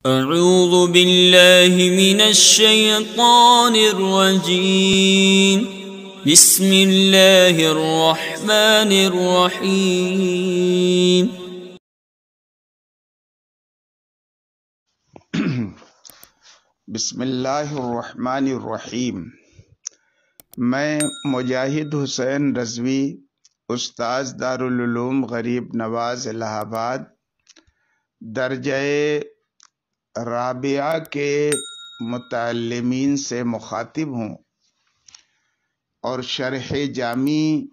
اعوذ باللہ من الشیطان الرجیم بسم اللہ الرحمن الرحیم بسم اللہ الرحمن الرحیم۔ میں مجاہد حسین رضوی، استاذ دارالعلوم غریب نواز الہ آباد، درجہ رابعہ کے متعلمین سے مخاطب ہوں اور شرح جامی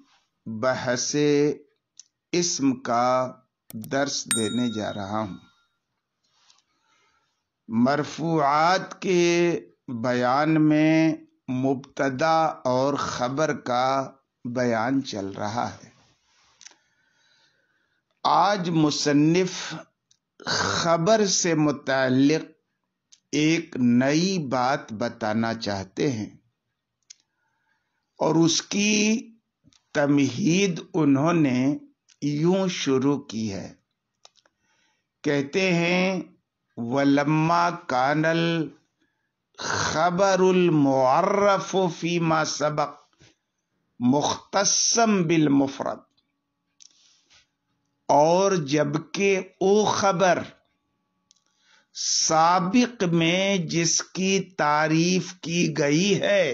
بحث اسم کا درس دینے جا رہا ہوں۔ مرفوعات کے بیان میں مبتدا اور خبر کا بیان چل رہا ہے۔ آج مصنف خبر سے متعلق ایک نئی بات بتانا چاہتے ہیں اور اس کی تمہید انہوں نے یوں شروع کی ہے۔ کہتے ہیں وَلَمَّا كَانَ الْخَبَرُ الْمُعَرَّفُ فِيمَا سَبَقَ مُخْتَصًّا بِالْمُفْرَدِ، اور جبکہ او خبر سابق میں جس کی تعریف کی گئی ہے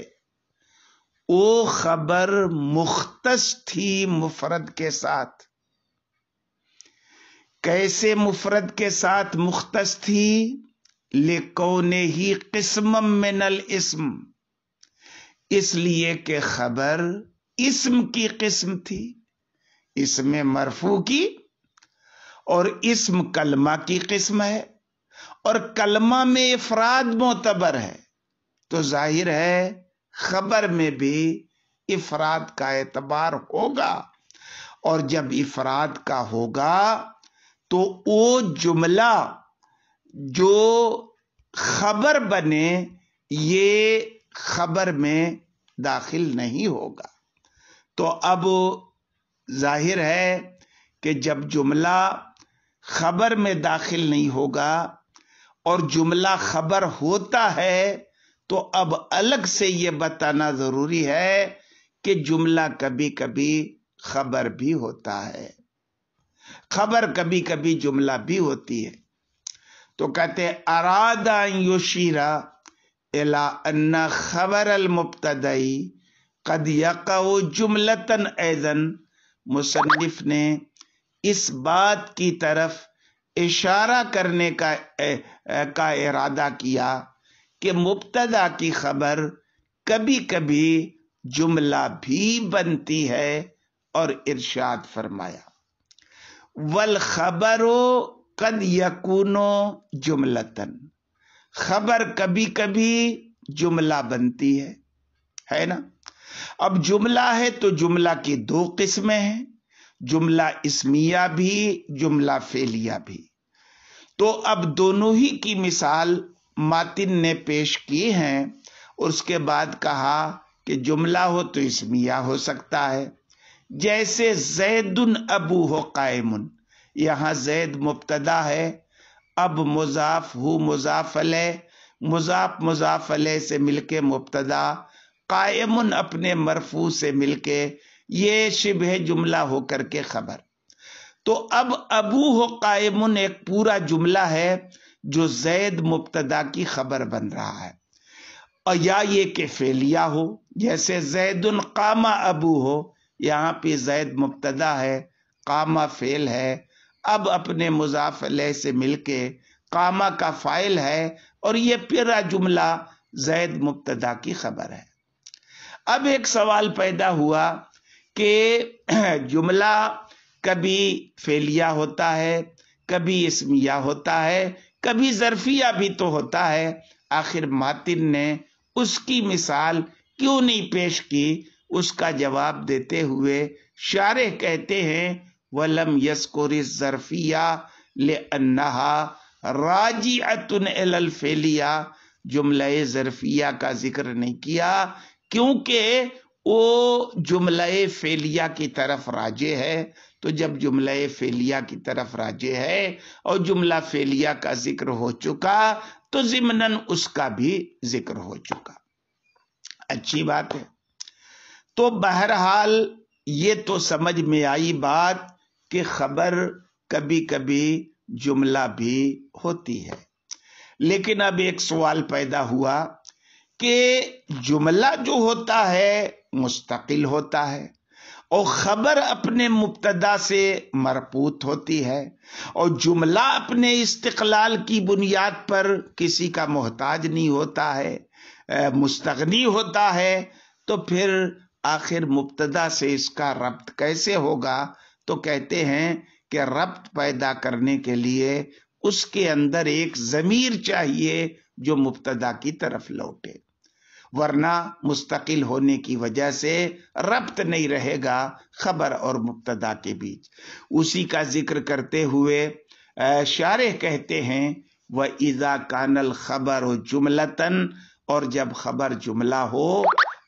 او خبر مختص تھی مفرد کے ساتھ۔ کیسے مفرد کے ساتھ مختص تھی؟ لِکَوْنِهِ قِسْمًا مِّنَ الْاسْمِ، اس لیے کہ خبر اسم کی قسم تھی، اسم مرفوع کی، اور اسم کلمہ کی قسم ہے، اور کلمہ میں افراد معتبر ہے، تو ظاہر ہے خبر میں بھی افراد کا اعتبار ہوگا، اور جب افراد کا ہوگا تو وہ جملہ جو خبر بنے یہ خبر میں داخل نہیں ہوگا۔ تو اب ظاہر ہے کہ جب جملہ خبر میں داخل نہیں ہوگا اور جملہ خبر ہوتا ہے تو اب الگ سے یہ بتانا ضروری ہے کہ جملہ کبھی کبھی خبر بھی ہوتا ہے، خبر کبھی کبھی جملہ بھی ہوتی ہے۔ تو کہتے اراد ان یشیر الی ان خبر المبتدئی قد یقع جملۃ ایضا، مصنف نے اس بات کی طرف اشارہ کرنے کا ارادہ کیا کہ مبتدا کی خبر کبھی کبھی جملہ بھی بنتی ہے، اور ارشاد فرمایا والخبر قد یکون جملۃ، خبر کبھی کبھی جملہ بنتی ہے نا۔ اب جملہ ہے تو جملہ کی دو قسمیں ہیں، جملہ اسمیہ بھی، جملہ فعلیہ بھی۔ تو اب دونوں ہی کی مثال ماتن نے پیش کی ہیں، اور اس کے بعد کہا کہ جملہ ہو تو اسمیہ ہو سکتا ہے، جیسے زید ابوہ قائم، یہاں زید مبتدا ہے، اب مضاف ہو مضاف الیہ، مضاف الیہ سے مل کے مبتدا، قائم اپنے مرفوع سے مل کے یہ شبہ جملہ ہو کر کے خبر۔ تو اب ابوہ قائم ایک پورا جملہ ہے جو زید مبتدا کی خبر بن رہا ہے، اور یا یہ کہ فعلیہ ہو، جیسے زید قام ابوہ، یہاں پہ زید مبتدا ہے، قام فعل ہے، اب اپنے مضاف الیہ سے مل کے قام کا فاعل ہے، اور یہ پورا جملہ زید مبتدا کی خبر ہے۔ اب ایک سوال پیدا ہوا کہ جملہ کبھی فعلیہ ہوتا ہے، کبھی اسمیہ ہوتا ہے، کبھی ظرفیہ بھی تو ہوتا ہے، آخر ماتن نے اس کی مثال کیوں نہیں پیش کی؟ اس کا جواب دیتے ہوئے شارح کہتے ہیں وَلَمْ يَذْكُرِ الظَّرْفِيَّةَ لِأَنَّهَا رَاجِعَةٌ إِلَى الْفِعْلِيَّةِ، جملہ ظرفیہ کا ذکر نہیں کیا کیونکہ وہ جملہ فعلیہ کی طرف راجع ہے. تو جب جملہ فعلیہ کی طرف راجع ہے اور جملہ فعلیہ کا ذکر ہو چکا تو ضمناً اس کا بھی ذکر ہو چکا. اچھی بات ہے. تو بہرحال یہ تو سمجھ میں آئی بات کہ خبر کبھی کبھی جملہ بھی ہوتی ہے. لیکن اب ایک سوال پیدا ہوا کہ جملہ جو ہوتا ہے مستقل ہوتا ہے اور خبر اپنے مبتدا سے مربوط ہوتی ہے اور جملہ اپنے استقلال کی بنیاد پر کسی کا محتاج نہیں ہوتا ہے، مستغنی ہوتا ہے. تو پھر آخر مبتدا سے اس کا ربط کیسے ہوگا؟ تو کہتے ہیں کہ ربط پیدا کرنے کے لیے اس کے اندر ایک ضمیر چاہیے جو مبتدا کی طرف لوٹے، ورنہ مستقل ہونے کی وجہ سے ربط نہیں رہے گا خبر اور مبتدا کے بیچ. اسی کا ذکر کرتے ہوئے شارح کہتے ہیں وَإِذَا كَانَ الْخَبَرُ جُمْلَةً، اور جب خبر جملہ ہو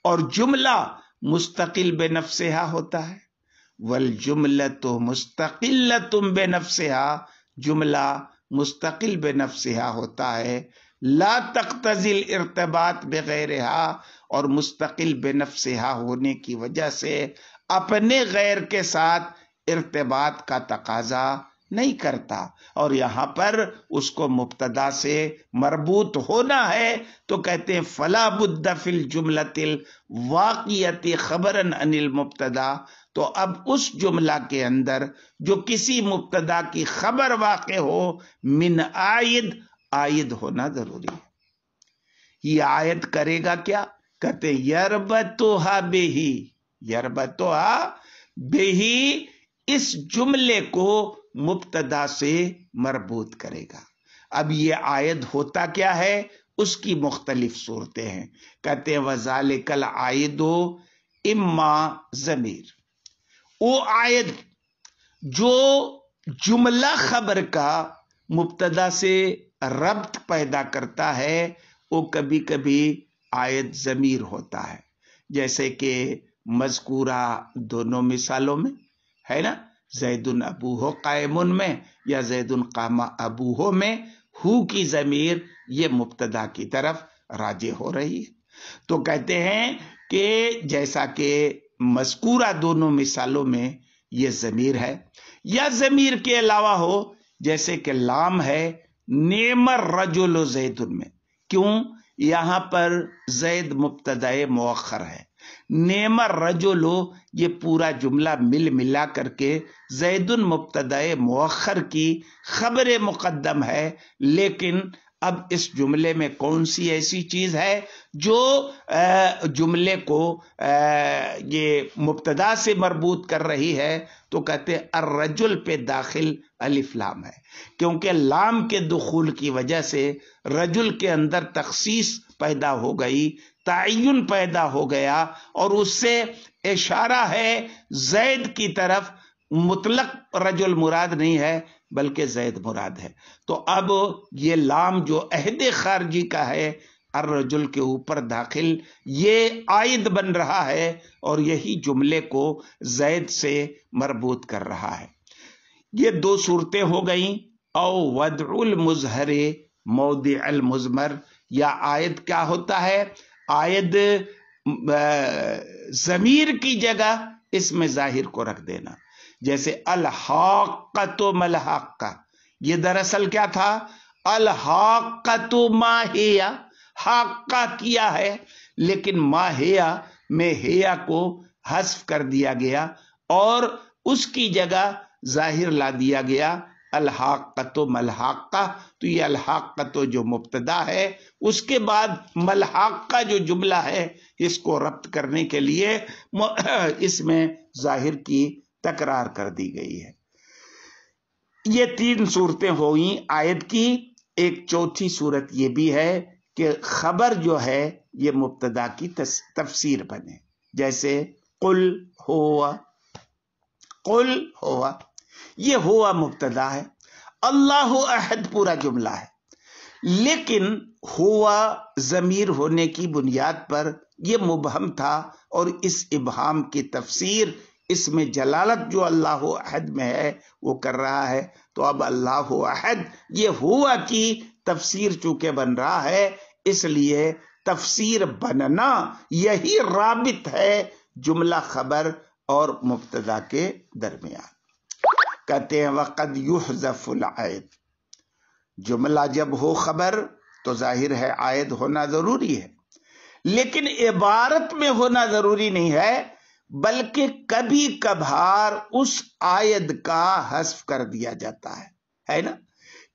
اور جملہ مستقل بنفسہا ہوتا ہے، وَالْجُمْلَةُ مُسْتَقِلَّةٌ بِنَفْسِهَا، جملہ مستقل بنفسہا ہوتا ہے، لا تقتضی الارتباط بغیرها، اور مستقل بنفسہا ہونے کی وجہ سے اپنے غیر کے ساتھ ارتباط کا تقاضا نہیں کرتا. اور یہاں پر اس کو مبتدا سے مربوط ہونا ہے تو کہتے ہیں فلا بد فی الجملۃ الواقعۃ خبرا عن المبتدا. تو اب اس جملہ کے اندر جو کسی مبتدا کی خبر واقع ہو من عائد ہونا ضروری ہے. یہ عائد کرے گا کیا؟ کہتے یربطھا بہی، یربطھا بہی، اس جملے کو مبتدا سے مربوط کرے گا. اب یہ عائد ہوتا کیا ہے؟ اس کی مختلف صورتیں ہیں. کہتے ہیں وذالک العائد اما ضمیر، وہ عائد جو جملہ خبر کا مبتدا سے ربط پیدا کرتا ہے وہ کبھی کبھی عائد ضمیر ہوتا ہے، جیسے کہ مذکورہ دونوں مثالوں میں ہے نا، زید ابوہ قائم میں یا زید قام ابوہ میں ہو کی ضمیر یہ مبتدا کی طرف راجع ہو رہی ہے. تو کہتے ہیں کہ جیسا کہ مذکورہ دونوں مثالوں میں یہ ضمیر ہے، یا ضمیر کے علاوہ ہو جیسے کہ لام ہے نعم الرجل زید میں. کیوں؟ یہاں پر زید مبتدا مؤخر ہے، نعم الرجل یہ پورا جملہ ملا کر کے زید مبتدا مؤخر کی خبر مقدم ہے. لیکن اب اس جملے میں کون سی ایسی چیز ہے جو جملے کو یہ مبتدا سے مربوط کر رہی ہے؟ تو کہتے ہیں الرجل پہ داخل الف لام ہے، کیونکہ لام کے دخول کی وجہ سے رجل کے اندر تخصیص پیدا ہو گئی، تعین پیدا ہو گیا، اور اس سے اشارہ ہے زید کی طرف. مطلق رجل مراد نہیں ہے بلکہ زید مراد ہے. تو اب یہ لام جو عہد خارجی کا ہے الرجل کے اوپر داخل، یہ عائد بن رہا ہے اور یہی جملے کو زید سے مربوط کر رہا ہے. یہ دو صورتیں ہو گئیں. او وضع المظہر موضع المضمر، یا عائد کیا ہوتا ہے؟ عائد ضمیر کی جگہ اس میں ظاہر کو رکھ دینا، جیسے الحاقۃ ملحقہ، یہ دراصل کیا تھا؟ الحاقۃ ما ہی، حاقہ کیا ہے لیکن ما ہیا میں ہیا کو حذف کر دیا گیا اور اس کی جگہ ظاہر لا دیا گیا الحاقۃ ملحقہ. تو یہ الحاقۃ جو مبتدا ہے اس کے بعد ملحقہ جو جملہ ہے اس کو ربط کرنے کے لیے اس میں ظاہر کی تکرار کر دی گئی ہے. یہ تین صورتیں ہوئیں عائد کی. ایک چوتھی صورت یہ بھی ہے کہ خبر جو ہے یہ مبتدا کی تفسیر بنے، جیسے قل ہوا، قل ہوا، یہ ہوا مبتدا ہے، اللہ احد پورا جملہ ہے. لیکن ہوا ضمیر ہونے کی بنیاد پر یہ مبہم تھا، اور اس ابہام کی تفسیر اس میں جلالت جو اللہ احد میں ہے وہ کر رہا ہے. تو اب اللہ احد یہ ہوا کی تفسیر چونکہ بن رہا ہے، اس لیے تفسیر بننا یہی رابط ہے جملہ خبر اور مبتدا کے درمیان. کہتے ہیں وقد یحذف العائد، جملہ جب ہو خبر تو ظاہر ہے عائد ہونا ضروری ہے، لیکن عبارت میں ہونا ضروری نہیں ہے، بلکہ کبھی کبھار اس عائد کا حذف کر دیا جاتا ہے نا.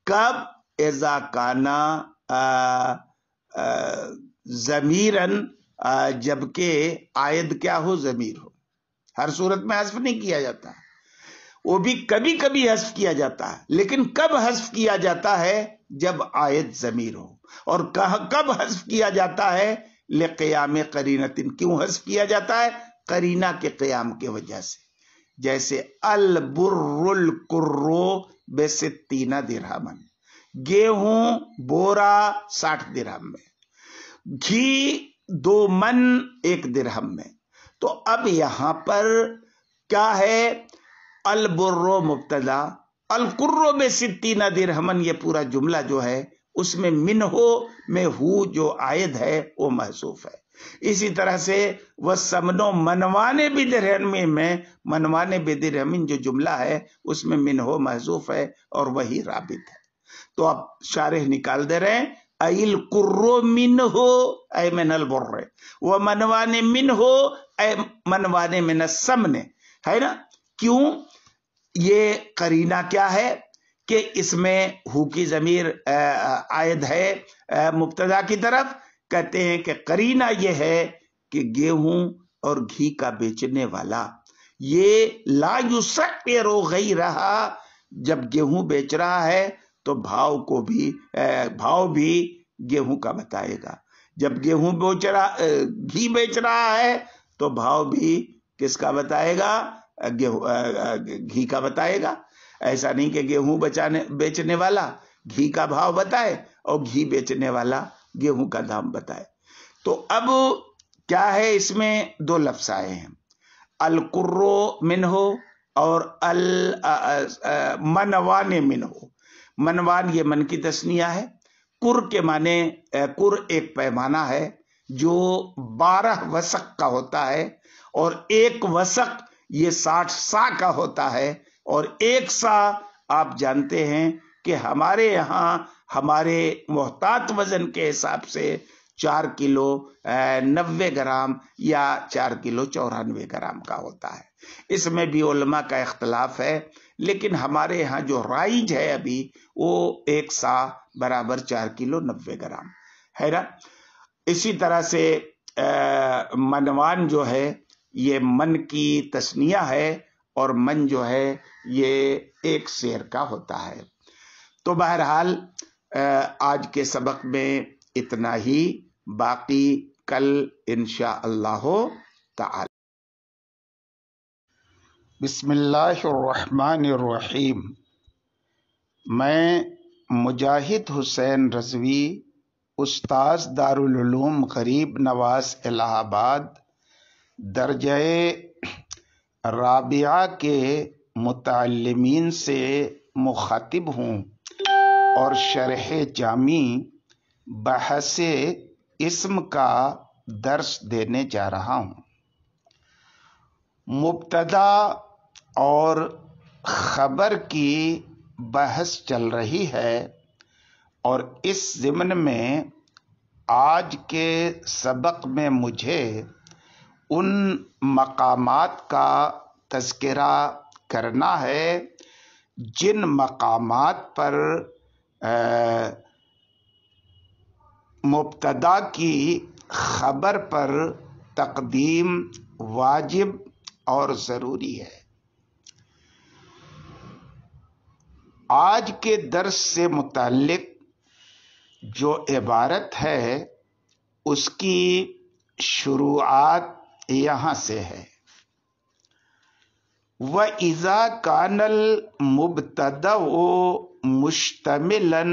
کب؟ اذا کانا ضمیرن، جبکہ عائد کیا ہو؟ ضمیر ہو. ہر صورت میں حذف نہیں کیا جاتا، وہ بھی کبھی کبھی حذف کیا جاتا ہے، لیکن کب حذف کیا جاتا ہے؟ جب عائد ضمیر ہو. اور کب حذف کیا جاتا ہے؟ لقیام قرینۃ، کیوں حذف کیا جاتا ہے؟ قرینہ کے قیام کی وجہ سے. جیسے البر القرو ب60 درہما، گیہوں بورا 60 درہم میں، گھی 2 من 1 درہم میں. تو اب یہاں پر کیا ہے؟ البرو مبتدا، القرو ب60 درہما، یہ پورا جملہ جو ہے اس میں منہو میں ہو جو عائد ہے وہ محذوف ہے. اسی طرح سے وَالسَّمْنُ منوانے بدرہم میں، منوانے بدرہم جو جملہ ہے اس میں منہو محذوف ہے اور وہی رابط ہے. تو اب شارح نکال دے رہے ہیں ایل قرو منہو اے من البر، ومنوانے منہو اے منوانے من السمن، ہے نا. کیوں؟ یہ قرینہ کیا ہے کہ اس میں ہو کی ضمیر عائد ہے مبتدا کی طرف. کہتے ہیں کہ قرینہ یہ ہے کہ گیہوں اور گھی کا بیچنے والا یہ لا یسعر غیرہ، جب گیہوں بیچ رہا ہے تو بھاؤ بھی گیہوں کا بتائے گا. جب گیہوں گھی بیچ رہا ہے تو بھاؤ بھی کس کا بتائے گا؟ گھی کا بتائے گا. ایسا نہیں کہ گیہوں بیچنے والا گھی کا بھاؤ بتائے اور گھی بیچنے والا گیہوں کا دام بتائے. تو اب کیا ہے؟ اس میں 2 لفظ آئے ہیں، القرو منہو اور منوان منہو. منوان یہ من کی تثنیہ ہے. کر کے معنی، کر ایک پیمانہ ہے جو 12 وسق کا ہوتا ہے، اور 1 وسق یہ 60 سا کا ہوتا ہے. اور 1 سا آپ جانتے ہیں کہ ہمارے یہاں ہمارے محتاط وزن کے حساب سے 4 کلو 90 گرام یا 4 کلو 94 گرام کا ہوتا ہے. اس میں بھی علماء کا اختلاف ہے، لیکن ہمارے یہاں جو رائج ہے ابھی وہ 1 سا برابر 4 کلو 90 گرام ہے نا. اسی طرح سے منوان جو ہے یہ من کی تثنیہ ہے، اور من جو ہے یہ 1 سیر کا ہوتا ہے. تو بہرحال آج کے سبق میں اتنا ہی، باقی کل انشاءاللہ تعالی. بسم اللہ الرحمن الرحیم. میں مجاہد حسین رضوی، استاذ دارالعلوم غریب نواز الہ آباد، درجہ رابعہ کے متعلمین سے مخاطب ہوں اور شرح جامی بحث اسم کا درس دینے جا رہا ہوں. مبتدا اور خبر کی بحث چل رہی ہے، اور اس ضمن میں آج کے سبق میں مجھے ان مقامات کا تذکرہ کرنا ہے جن مقامات پر مبتدا کی خبر پر تقدیم واجب اور ضروری ہے. آج کے درس سے متعلق جو عبارت ہے اس کی شروعات یہاں سے ہے. وَإِذَا كَانَ الْمُبْتَدَأُ مُشْتَمِلًا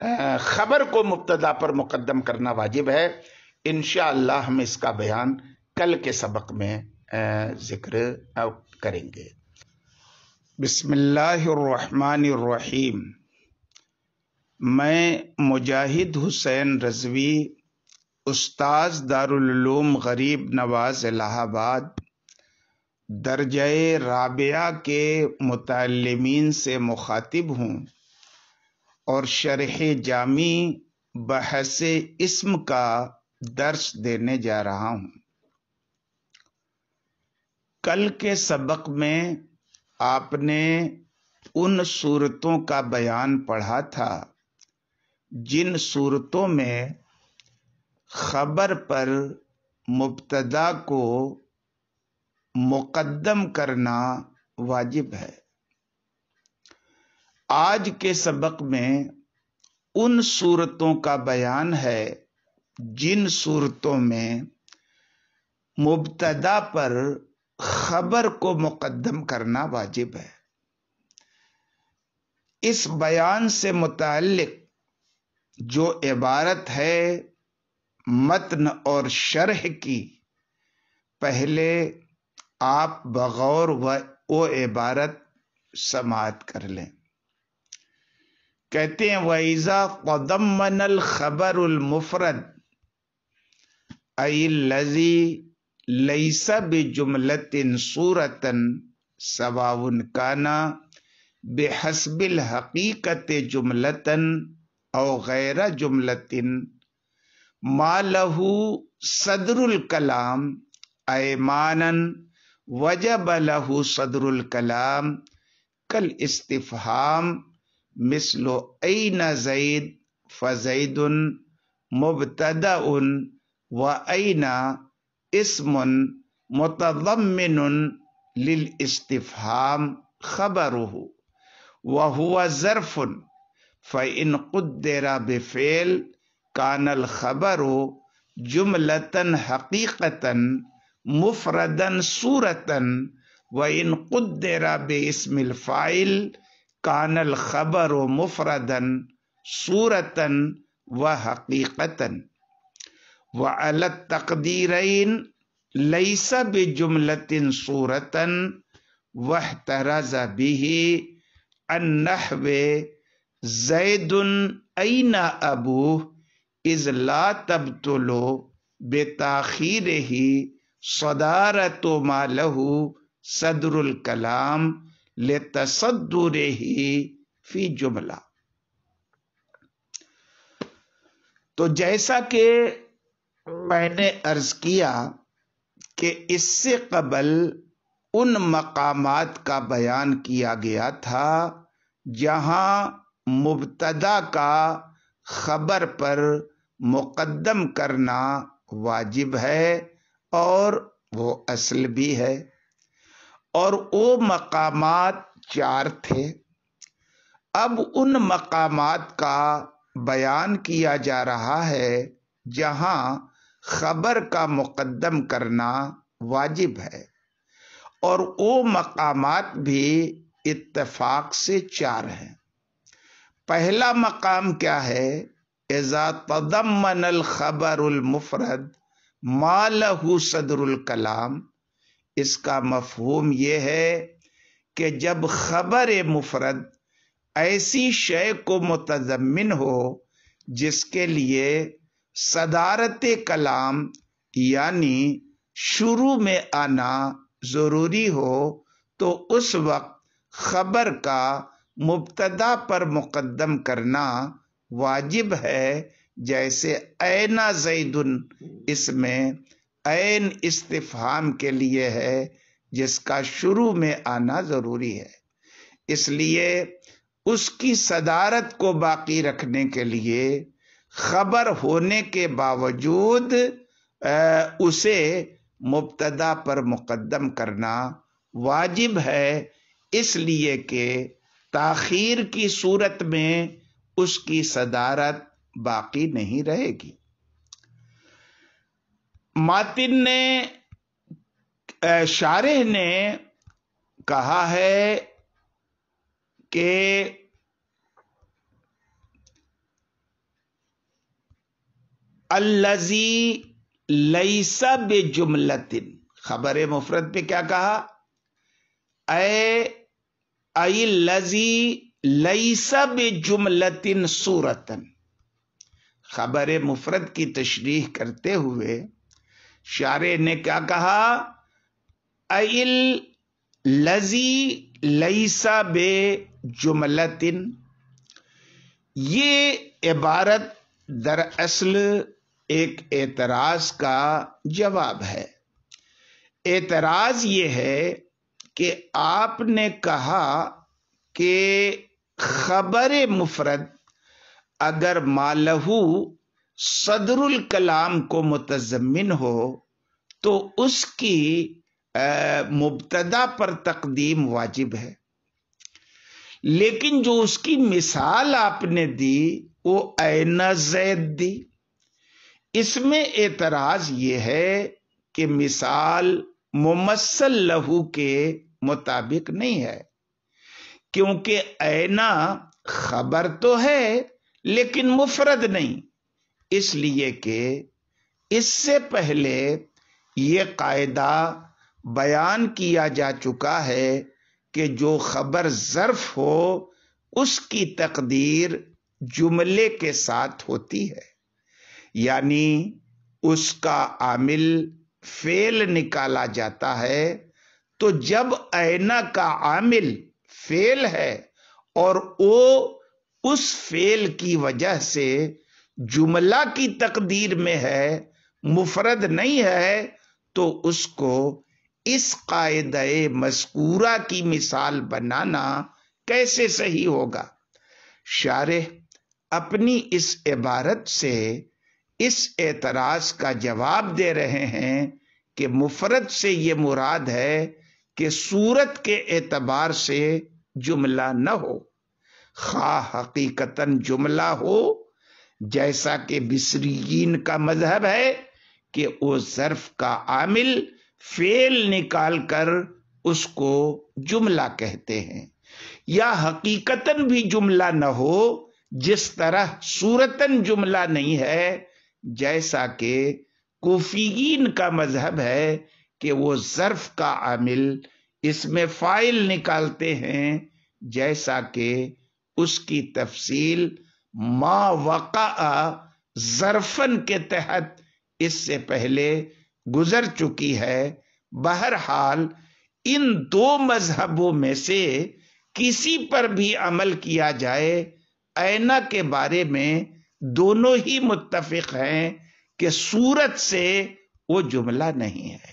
خبر کو مبتدا پر مقدم کرنا واجب ہے. انشاءاللہ ہم اس کا بیان کل کے سبق میں ذکر کریں گے. بسم اللہ الرحمن الرحیم. میں مجاہد حسین رضوی، استاذ دارالعلوم غریب نواز الہ آباد، درجہ رابعہ کے متعلمین سے مخاطب ہوں اور شرح جامی بحث اسم کا درس دینے جا رہا ہوں. کل کے سبق میں آپ نے ان صورتوں کا بیان پڑھا تھا جن صورتوں میں خبر پر مبتدا کو مقدم کرنا واجب ہے. آج کے سبق میں ان صورتوں کا بیان ہے جن صورتوں میں مبتدا پر خبر کو مقدم کرنا واجب ہے. اس بیان سے متعلق جو عبارت ہے متن اور شرح کی، پہلے آپ بغور وہ عبارت سماعت کر لیں. کہتے ہیں وَإِذَا قَضَمَّنَ الْخَبَرُ الْمُفْرَدُ أَيِ الَّذِي لَيْسَ بِجُمْلَةٍ صُورَةً سَوَاءٌ كَانَ بِحَسْبِ الْحَقِيقَةِ جُمْلَةً أَوْ غَيْرَ جُمْلَةٍ مَا لَهُ صَدْرُ الْكَلَامِ أَيْمَانًا وَجَبَ لَهُ صَدْرُ الْكَلَامِ كَالْإِسْتِفْهَامِ مثل أين زيد فزيد مبتدأ وأين اسم متضمن للاستفهام خبره وهو ظرف فإن قدر بفعل كان الخبر جملة حقيقة مفردا صورة وإن قدر باسم الفاعل کان الخبر مفردا صورتا وحقیقتا وعلى التقدیرین لیس بجملة صورتا واحترز به النحو زید این ابوه اذ لا تبطل بتاخیره صدارت ما له صدر الکلام لتصدره فی جملہ. تو جیسا کہ میں نے عرض کیا کہ اس سے قبل ان مقامات کا بیان کیا گیا تھا جہاں مبتدا کا خبر پر مقدم کرنا واجب ہے اور وہ اصل بھی ہے، اور وہ مقامات 4 تھے. اب ان مقامات کا بیان کیا جا رہا ہے جہاں خبر کا مقدم کرنا واجب ہے، اور وہ مقامات بھی اتفاق سے 4 ہیں. پہلا مقام کیا ہے؟ اذا تضمن الخبر المفرد ما له صدر الکلام. اس کا مفہوم یہ ہے کہ جب خبر مفرد ایسی شے کو متضمن ہو جس کے لیے صدارت کلام یعنی شروع میں آنا ضروری ہو، تو اس وقت خبر کا مبتدا پر مقدم کرنا واجب ہے. جیسے این زید، اس میں این استفہام کے لیے ہے جس کا شروع میں آنا ضروری ہے، اس لیے اس کی صدارت کو باقی رکھنے کے لیے خبر ہونے کے باوجود اسے مبتدا پر مقدم کرنا واجب ہے، اس لیے کہ تاخیر کی صورت میں اس کی صدارت باقی نہیں رہے گی. ماتن نے، شارح نے کہا ہے کہ الذی لیس بجملتن، خبر مفرد پہ کیا کہا؟ ای الذی لیس بجملتن صورتن. خبر مفرد کی تشریح کرتے ہوئے شارح نے کیا کہا؟ ای الذی لیس بجملتن. یہ عبارت دراصل ایک اعتراض کا جواب ہے. اعتراض یہ ہے کہ آپ نے کہا کہ خبر مفرد اگر مالہو صدر الکلام کو متضمن ہو تو اس کی مبتدا پر تقدیم واجب ہے، لیکن جو اس کی مثال آپ نے دی وہ این زید دی. اس میں اعتراض یہ ہے کہ مثال ممثل لہو کے مطابق نہیں ہے، کیونکہ اینا خبر تو ہے لیکن مفرد نہیں، اس لیے کہ اس سے پہلے یہ قاعدہ بیان کیا جا چکا ہے کہ جو خبر ظرف ہو اس کی تقدیر جملے کے ساتھ ہوتی ہے، یعنی اس کا عامل فعل نکالا جاتا ہے. تو جب اینا کا عامل فعل ہے اور وہ اس فعل کی وجہ سے جملہ کی تقدیر میں ہے، مفرد نہیں ہے، تو اس کو اس قاعدہ مذکورہ کی مثال بنانا کیسے صحیح ہوگا؟ شارح اپنی اس عبارت سے اس اعتراض کا جواب دے رہے ہیں کہ مفرد سے یہ مراد ہے کہ صورت کے اعتبار سے جملہ نہ ہو، خواہ حقیقتاً جملہ ہو، جیسا کہ بصریین کا مذہب ہے کہ وہ ظرف کا عامل فعل نکال کر اس کو جملہ کہتے ہیں، یا حقیقتاً بھی جملہ نہ ہو جس طرح صورتاً جملہ نہیں ہے، جیسا کہ کوفیین کا مذہب ہے کہ وہ ظرف کا عامل اس میں فاعل نکالتے ہیں، جیسا کہ اس کی تفصیل ما وقع ظرفن کے تحت اس سے پہلے گزر چکی ہے. بہرحال ان دو مذہبوں میں سے کسی پر بھی عمل کیا جائے، اینا کے بارے میں دونوں ہی متفق ہیں کہ صورت سے وہ جملہ نہیں ہے.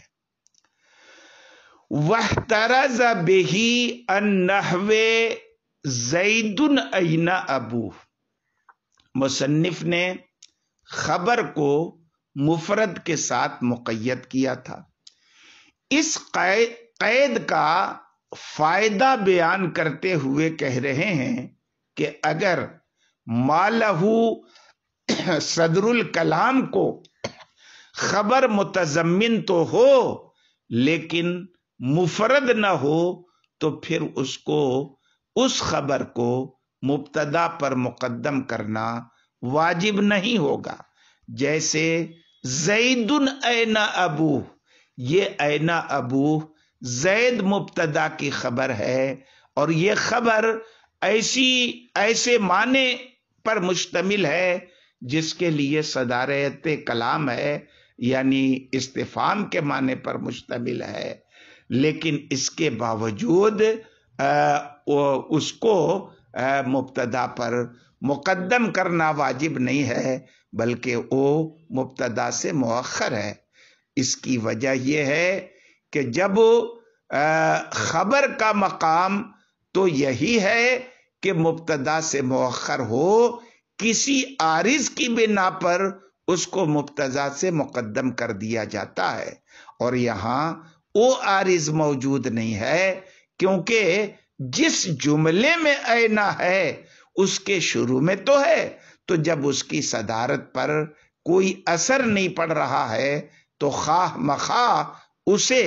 وَاحْتَرَزَ بِهِ النَّحْوِ زَيْدٌ أَيْنَ أَبُوهُ. مصنف نے خبر کو مفرد کے ساتھ مقید کیا تھا. اس قید کا فائدہ بیان کرتے ہوئے کہہ رہے ہیں کہ اگر مالہو صدر الکلام کو خبر متضمن تو ہو لیکن مفرد نہ ہو تو پھر اس کو اس خبر کو مبتدا پر مقدم کرنا واجب نہیں ہوگا. جیسے زید این ابو، یہ این ابو زید مبتدا کی خبر ہے اور یہ خبر ایسے معنی پر مشتمل ہے جس کے لیے صدارت کلام ہے، یعنی استفہام کے معنی پر مشتمل ہے، لیکن اس کے باوجود اس کو مبتدا پر مقدم کرنا واجب نہیں ہے بلکہ وہ مبتدا سے مؤخر ہے. اس کی وجہ یہ ہے کہ جب خبر کا مقام تو یہی ہے کہ مبتدا سے مؤخر ہو، کسی عارض کی بنا پر اس کو مبتدا سے مقدم کر دیا جاتا ہے، اور یہاں وہ عارض موجود نہیں ہے کیونکہ جس جملے میں اینا ہے اس کے شروع میں تو ہے، تو جب اس کی صدارت پر کوئی اثر نہیں پڑ رہا ہے تو خواہ مخواہ اسے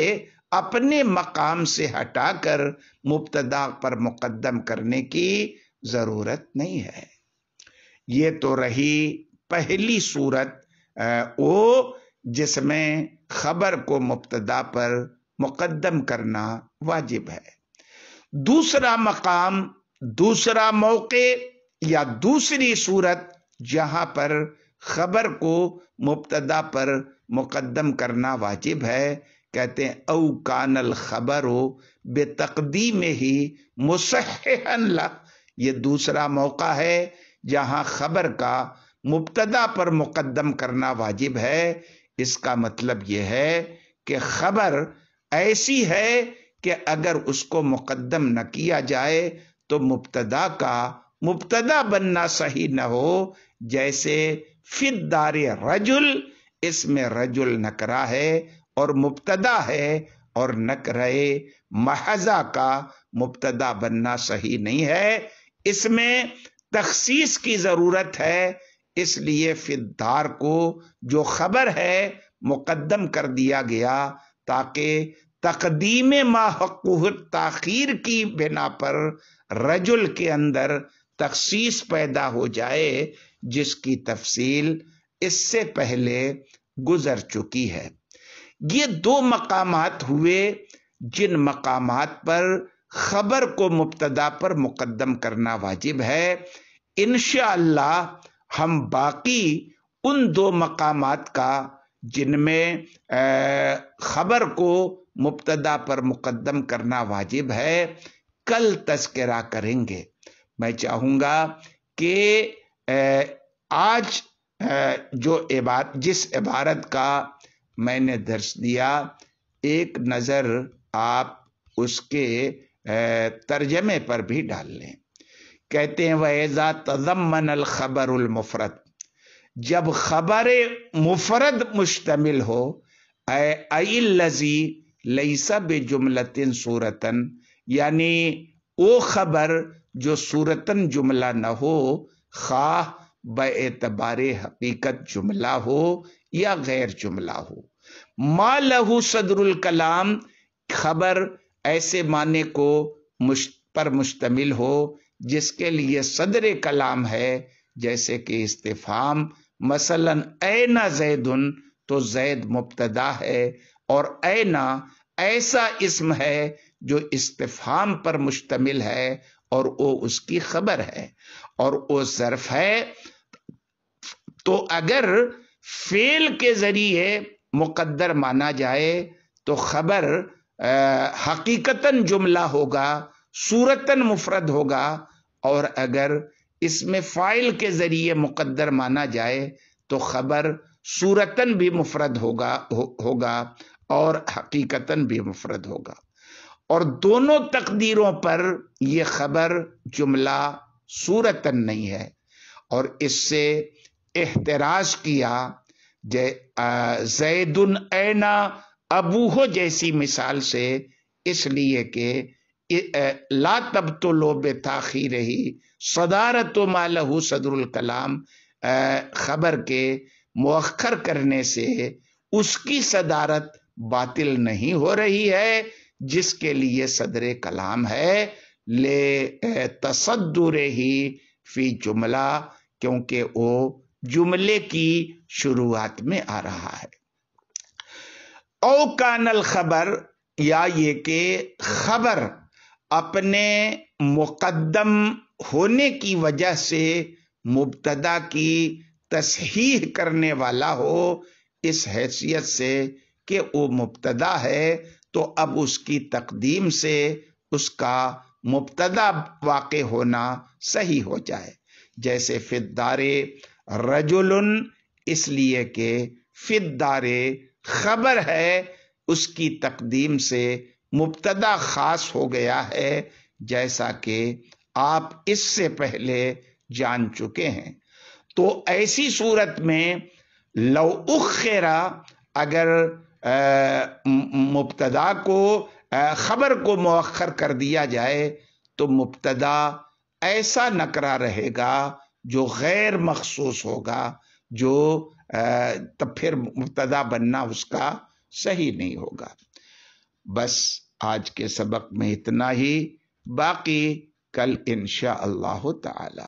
اپنے مقام سے ہٹا کر مبتدا پر مقدم کرنے کی ضرورت نہیں ہے. یہ تو رہی پہلی صورت وہ جس میں خبر کو مبتدا پر مقدم کرنا واجب ہے۔ دوسرا مقام، دوسرا موقع یا دوسری صورت جہاں پر خبر کو مبتدا پر مقدم کرنا واجب ہے، کہتے ہیں او کان الخبر بتقدیم ہی مصححا لہ، یہ دوسرا موقع ہے جہاں خبر کا مبتدا پر مقدم کرنا واجب ہے۔ اس کا مطلب یہ ہے کہ خبر ایسی ہے کہ اگر اس کو مقدم نہ کیا جائے تو مبتدا کا مبتدا بننا صحیح نہ ہو، جیسے فی الدار رجل، اس میں رجل نکرہ ہے اور مبتدا ہے، اور نکرہ محضہ کا مبتدا بننا صحیح نہیں ہے، اس میں تخصیص کی ضرورت ہے، اس لیے فی الدار کو جو خبر ہے مقدم کر دیا گیا تاکہ تقدیم ما حقہ تاخیر کی بنا پر رجل کے اندر تخصیص پیدا ہو جائے، جس کی تفصیل اس سے پہلے گزر چکی ہے۔ یہ دو مقامات ہوئے جن مقامات پر خبر کو مبتدا پر مقدم کرنا واجب ہے۔ انشاءاللہ ہم باقی ان دو مقامات کا جن میں خبر کو مبتدا پر مقدم کرنا واجب ہے کل تذکرہ کریں گے۔ میں چاہوں گا کہ آج جس عبارت کا میں نے درس دیا، ایک نظر آپ اس کے ترجمے پر بھی ڈال لیں۔ کہتے ہیں وَإِذَا تَضَمَّنَ الْخَبَرُ الْمُفْرَدُ، جب خبر مفرد مشتمل ہو، اَيِ الَّذِي لَيْسَ بِجُمْلَةٍ صُورَةً، یعنی وہ خبر جو صورتاً جملہ نہ ہو، خواہ باعتبار حقیقت جملہ ہو یا غیر جملہ ہو۔ ما لہو صدر الکلام، خبر ایسے معنی کو پر مشتمل ہو جس کے لیے صدر کلام ہے، جیسے کہ استفہام، مثلا این زیدن، تو زید مبتدا ہے اور اینا ایسا اسم ہے جو استفہام پر مشتمل ہے اور وہ اس کی خبر ہے اور وہ ظرف ہے۔ تو اگر فعل کے ذریعے مقدر مانا جائے تو خبر حقیقتاً جملہ ہوگا، صورتاً مفرد ہوگا، اور اگر اس میں فاعل کے ذریعے مقدر مانا جائے تو خبر صورتاً بھی مفرد ہوگا اور حقیقتاً بھی مفرد ہوگا، اور دونوں تقدیروں پر یہ خبر جملہ صورتاً نہیں ہے۔ اور اس سے احتراز کیا زید اینا ابوہ جیسی مثال سے، اس لیے کہ لا تبطلوا بتاخیرہ صدارت ما لہ صدر الکلام، خبر کے مؤخر کرنے سے اس کی صدارت باطل نہیں ہو رہی ہے جس کے لیے صدر کلام ہے، لے تصدرہ فی جملہ، کیونکہ وہ جملے کی شروعات میں آ رہا ہے۔ او کان الخبر، یا یہ کہ خبر اپنے مقدم ہونے کی وجہ سے مبتدا کی تصحیح کرنے والا ہو، اس حیثیت سے کہ وہ مبتدا ہے تو اب اس کی تقدیم سے اس کا مبتدا واقع ہونا صحیح ہو جائے، جیسے فی الدار رجل، اس لیے کہ فی الدار خبر ہے، اس کی تقدیم سے مبتدا خاص ہو گیا ہے، جیسا کہ آپ اس سے پہلے جان چکے ہیں۔ تو ایسی صورت میں لو اخرا، اگر مبتدا کو خبر کو مؤخر کر دیا جائے تو مبتدا ایسا نکرہ رہے گا جو غیر مخصوص ہوگا، جو تب پھر مبتدا بننا اس کا صحیح نہیں ہوگا۔ بس آج کے سبق میں اتنا ہی، باقی کل انشاءاللہ تعالی۔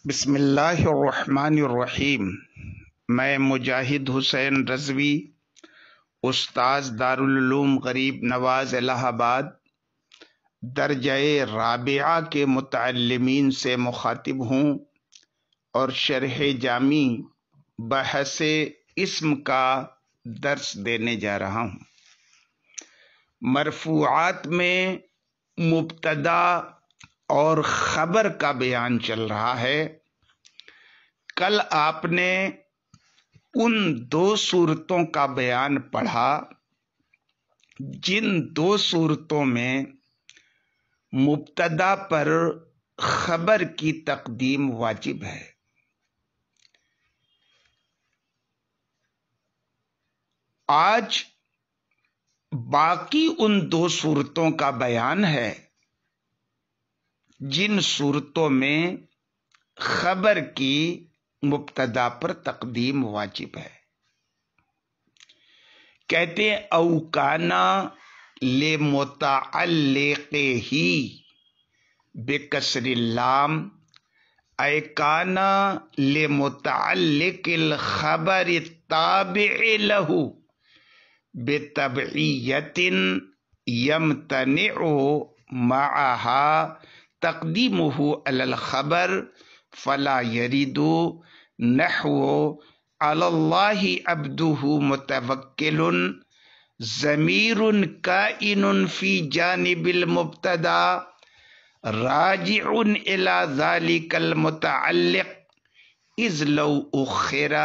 بسم اللہ الرحمن الرحیم۔ میں مجاہد حسین رضوی، استاذ دارالعلوم غریب نواز الہ آباد، درجہ رابعہ کے متعلمین سے مخاطب ہوں اور شرح جامی بحث اسم کا درس دینے جا رہا ہوں۔ مرفوعات میں مبتدا اور خبر کا بیان چل رہا ہے۔ کل آپ نے ان دو صورتوں کا بیان پڑھا جن دو صورتوں میں مبتدا پر خبر کی تقدیم واجب ہے۔ آج باقی ان دو صورتوں کا بیان ہے جن صورتوں میں خبر کی مبتدا پر تقدیم واجب ہے۔ کہتے ہیں اوکانا لمتعلق ہی بکسر اللام، اے کانا لمتعلق الخبر التابع له بتبعیت یمتنع معها تقدیمه علی الخبر فلا يرد نحو علی اللہ عبدہ متوکل ضمیر کائن فی جانب المبتدا راجع الی ذلک المتعلق اذ لو اخر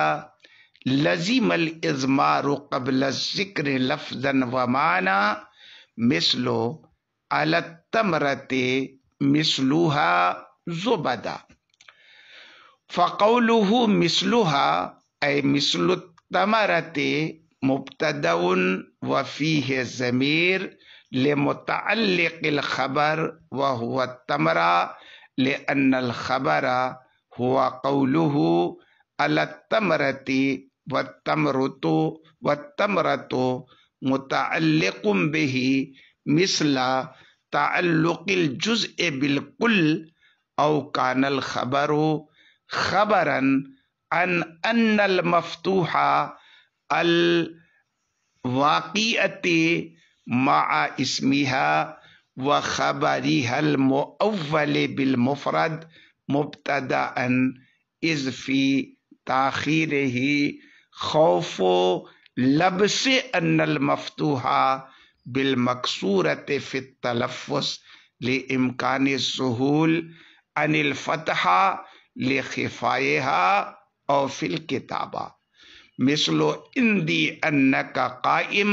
لزم الاضمار قبل الذکر لفظا ومعنی مثل علی التمرۃ مثلها زبدا، فقوله مثلها اي مثل التمرۃ مبتدا وفيه ضمیر لمتعلق الخبر وهو التمرة لأن الخبر هو قوله على التمرة والتمرة متعلق به مثل تعلق الجزء بالكل أو كان الخبر خبرا عن أن المفتوح الواقعة مع اسمها وخبرها المؤول بالمفرد مبتدأ إذ في تأخيره خوف لبس أن المفتوح بالمكسورة في التلفظ لإمكان السهول عن الفتحة لخفائها أو في الكتابة مثل عندي أنك قائم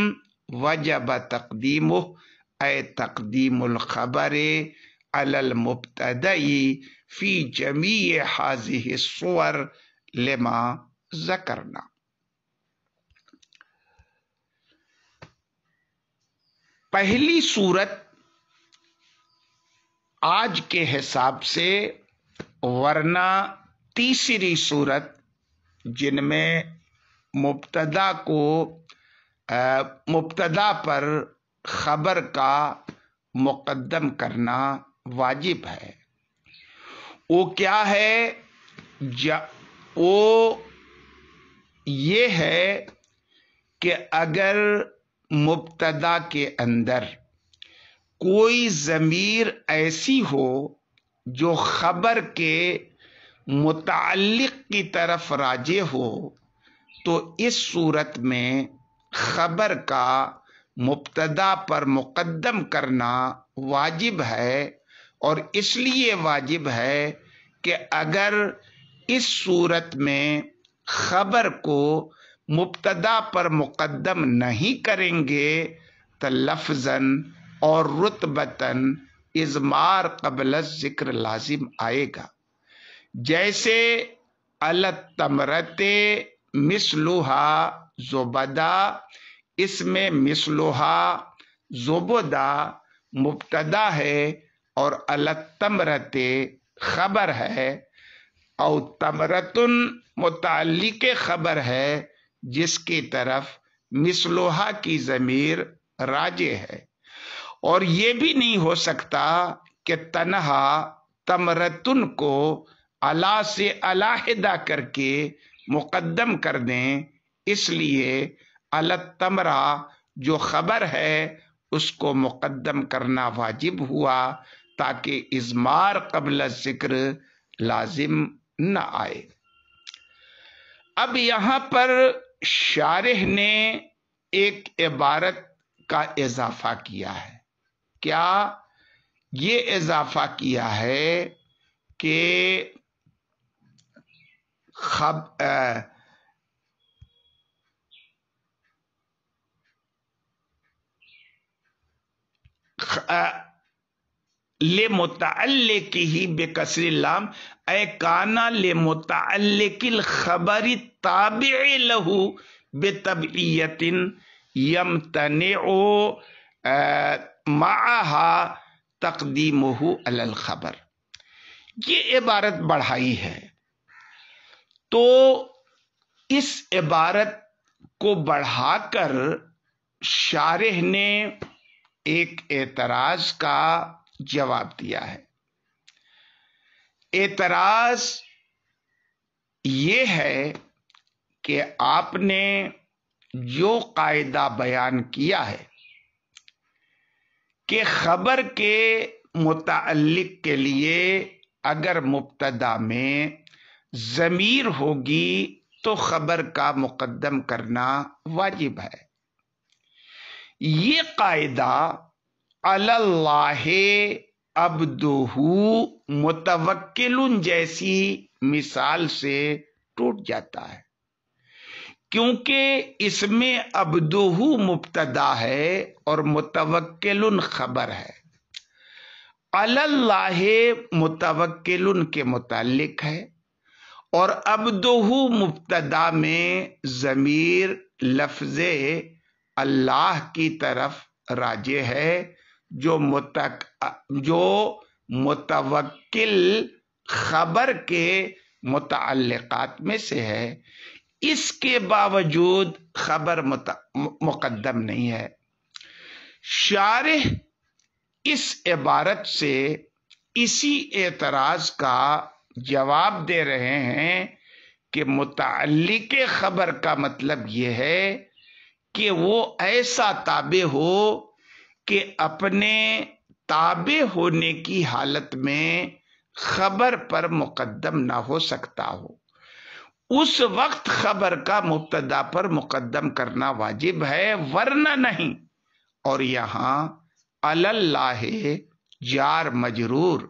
وجب تقديمه أي تقديم الخبر على المبتدأ في جميع هذه الصور لما ذكرنا۔ پہلی صورت آج کے حساب سے، ورنہ تیسری صورت جن میں مبتدا پر خبر کا مقدم کرنا واجب ہے، وہ کیا ہے؟ وہ یہ ہے کہ اگر مبتدا کے اندر کوئی ضمیر ایسی ہو جو خبر کے متعلق کی طرف راجع ہو تو اس صورت میں خبر کا مبتدا پر مقدم کرنا واجب ہے، اور اس لیے واجب ہے کہ اگر اس صورت میں خبر کو مبتدا پر مقدم نہیں کریں گے تو لفظاً اور رتبتاً اضمار قبل الذکر لازم آئے گا۔ جیسے علی التمرۃ مثلها زبدا، اس میں مثلها زبدا مبتدا ہے اور علی التمرۃ خبر ہے، او تمرتن متعلق خبر ہے جس کی طرف مثلها کی ضمیر راجع ہے۔ اور یہ بھی نہیں ہو سکتا کہ تنہا تمرتن کو علا سے علیحدہ کر کے مقدم کر دیں، اس لیے التمرہ جو خبر ہے اس کو مقدم کرنا واجب ہوا تاکہ اضمار قبل ذکر لازم نہ آئے۔ اب یہاں پر شارح نے ایک عبارت کا اضافہ کیا ہے۔ کیا یہ اضافہ کیا ہے کہ لمتعلقہ بکسر اللام اے کانا لمتعلق الخبر التابع لہ بتبعیت یمتنع معها تقدیمہ علی الخبر۔ یہ عبارت بڑھائی ہے، تو اس عبارت کو بڑھا کر شارح نے ایک اعتراض کا جواب دیا ہے۔ اعتراض یہ ہے کہ آپ نے جو قاعدہ بیان کیا ہے کہ خبر کے متعلق کے لیے اگر مبتدا میں ضمیر ہوگی تو خبر کا مقدم کرنا واجب ہے۔ یہ قاعدہ علی اللہ عبدہ متوکل جیسی مثال سے ٹوٹ جاتا ہے، کیونکہ اس میں عبدہ مبتدا ہے اور متوکل خبر ہے۔ علی اللہ متوکل کے متعلق ہے اور عبدہ مبتدا میں ضمیر لفظ اللہ کی طرف راجع ہے جو متوکل خبر کے متعلقات میں سے ہے، اس کے باوجود خبر مقدم نہیں ہے۔ شارح اس عبارت سے اسی اعتراض کا جواب دے رہے ہیں کہ متعلق خبر کا مطلب یہ ہے کہ وہ ایسا تابع ہو کہ اپنے تابع ہونے کی حالت میں خبر پر مقدم نہ ہو سکتا ہو، اس وقت خبر کا مبتدا پر مقدم کرنا واجب ہے، ورنہ نہیں۔ اور یہاں علی اللہ جار مجرور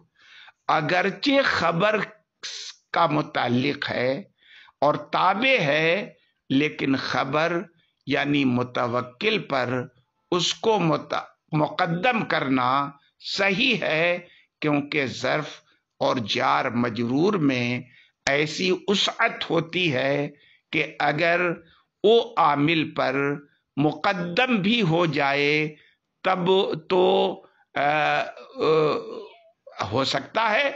اگرچہ خبر کا متعلق ہے اور تابع ہے، لیکن خبر یعنی متوکل پر اس کو مقدم کرنا صحیح ہے، کیونکہ ظرف اور جار مجرور میں ایسی وسعت ہوتی ہے کہ اگر وہ عامل پر مقدم بھی ہو جائے تب تو ہو سکتا ہے،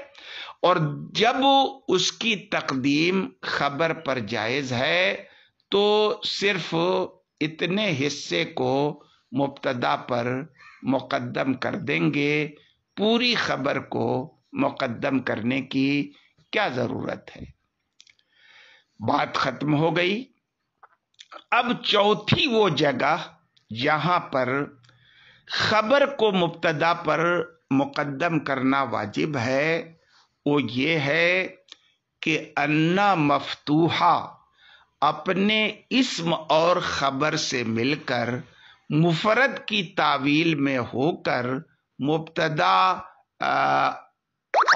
اور جب اس کی تقدیم خبر پر جائز ہے تو صرف اتنے حصے کو مبتدا پر مقدم کر دیں گے، پوری خبر کو مقدم کرنے کی کیا ضرورت ہے۔ بات ختم ہو گئی۔ اب چوتھی وہ جگہ جہاں پر خبر کو مبتدا پر مقدم کرنا واجب ہے وہ یہ ہے کہ انا مفتوحہ اپنے اسم اور خبر سے مل کر مفرد کی تعویل میں ہو کر مبتدا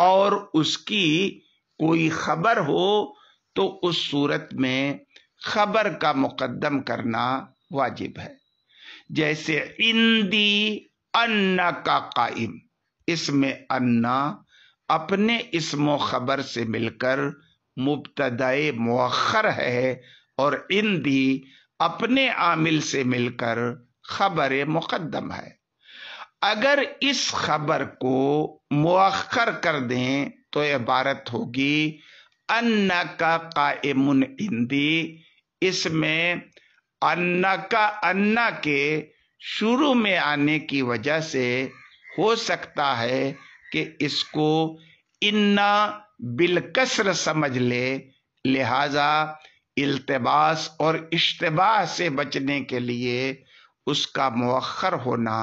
اور اس کی کوئی خبر ہو تو اس صورت میں خبر کا مقدم کرنا واجب ہے۔ جیسے اندی انا کا قائم، اس میں انا اپنے اسم و خبر سے مل کر مبتدائے مؤخر ہے اور اندی اپنے عامل سے مل کر خبر مقدم ہے۔ اگر اس خبر کو مؤخر کر دیں تو عبارت ہوگی انا کا قائم اندی، اس میں انا کا انا کے شروع میں آنے کی وجہ سے ہو سکتا ہے کہ اس کو انا بالکسر سمجھ لے، لہذا التباس اور اشتباہ سے بچنے کے لیے اس کا مؤخر ہونا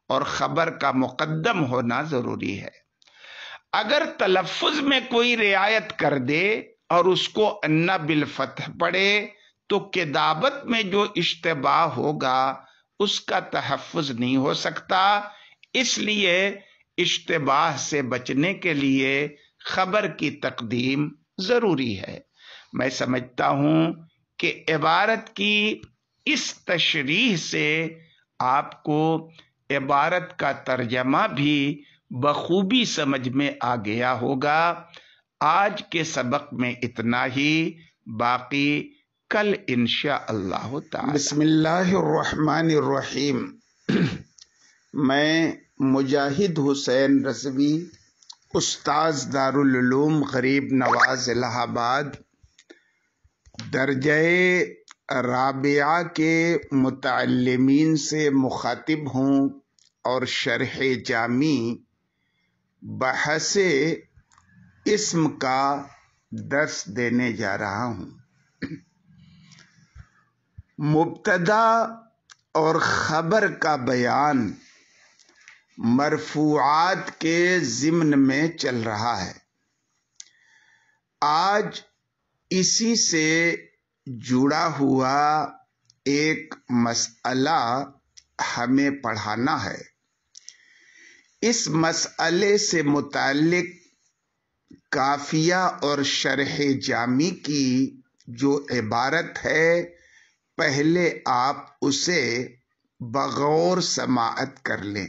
اور خبر کا مقدم ہونا ضروری ہے۔ اگر تلفظ میں کوئی رعایت کر دے اور اس کو ان بالفتح پڑھے تو کتابت میں جو اشتباہ ہوگا اس کا تحفظ نہیں ہو سکتا۔ اس لیے اشتباہ سے بچنے کے لیے خبر کی تقدیم ضروری ہے۔ میں سمجھتا ہوں کہ عبارت کی اس تشریح سے آپ کو عبارت کا ترجمہ بھی بخوبی سمجھ میں آ گیا ہوگا۔ آج کے سبق میں اتنا ہی، باقی کل انشاءاللہ تعالی۔ بسم اللہ الرحمن الرحیم۔ میں مجاہد حسین رضوی، استاذ دارالعلوم غریب نواز الہ آباد، درجہ رابعہ کے متعلمین سے مخاطب ہوں اور شرح جامی بحث اسم کا درس دینے جا رہا ہوں۔ مبتدا اور خبر کا بیان مرفوعات کے ضمن میں چل رہا ہے۔ آج اسی سے جڑا ہوا ایک مسئلہ ہمیں پڑھانا ہے۔ اس مسئلے سے متعلق کافیہ اور شرح جامی کی جو عبارت ہے، پہلے آپ اسے بغور سماعت کر لیں۔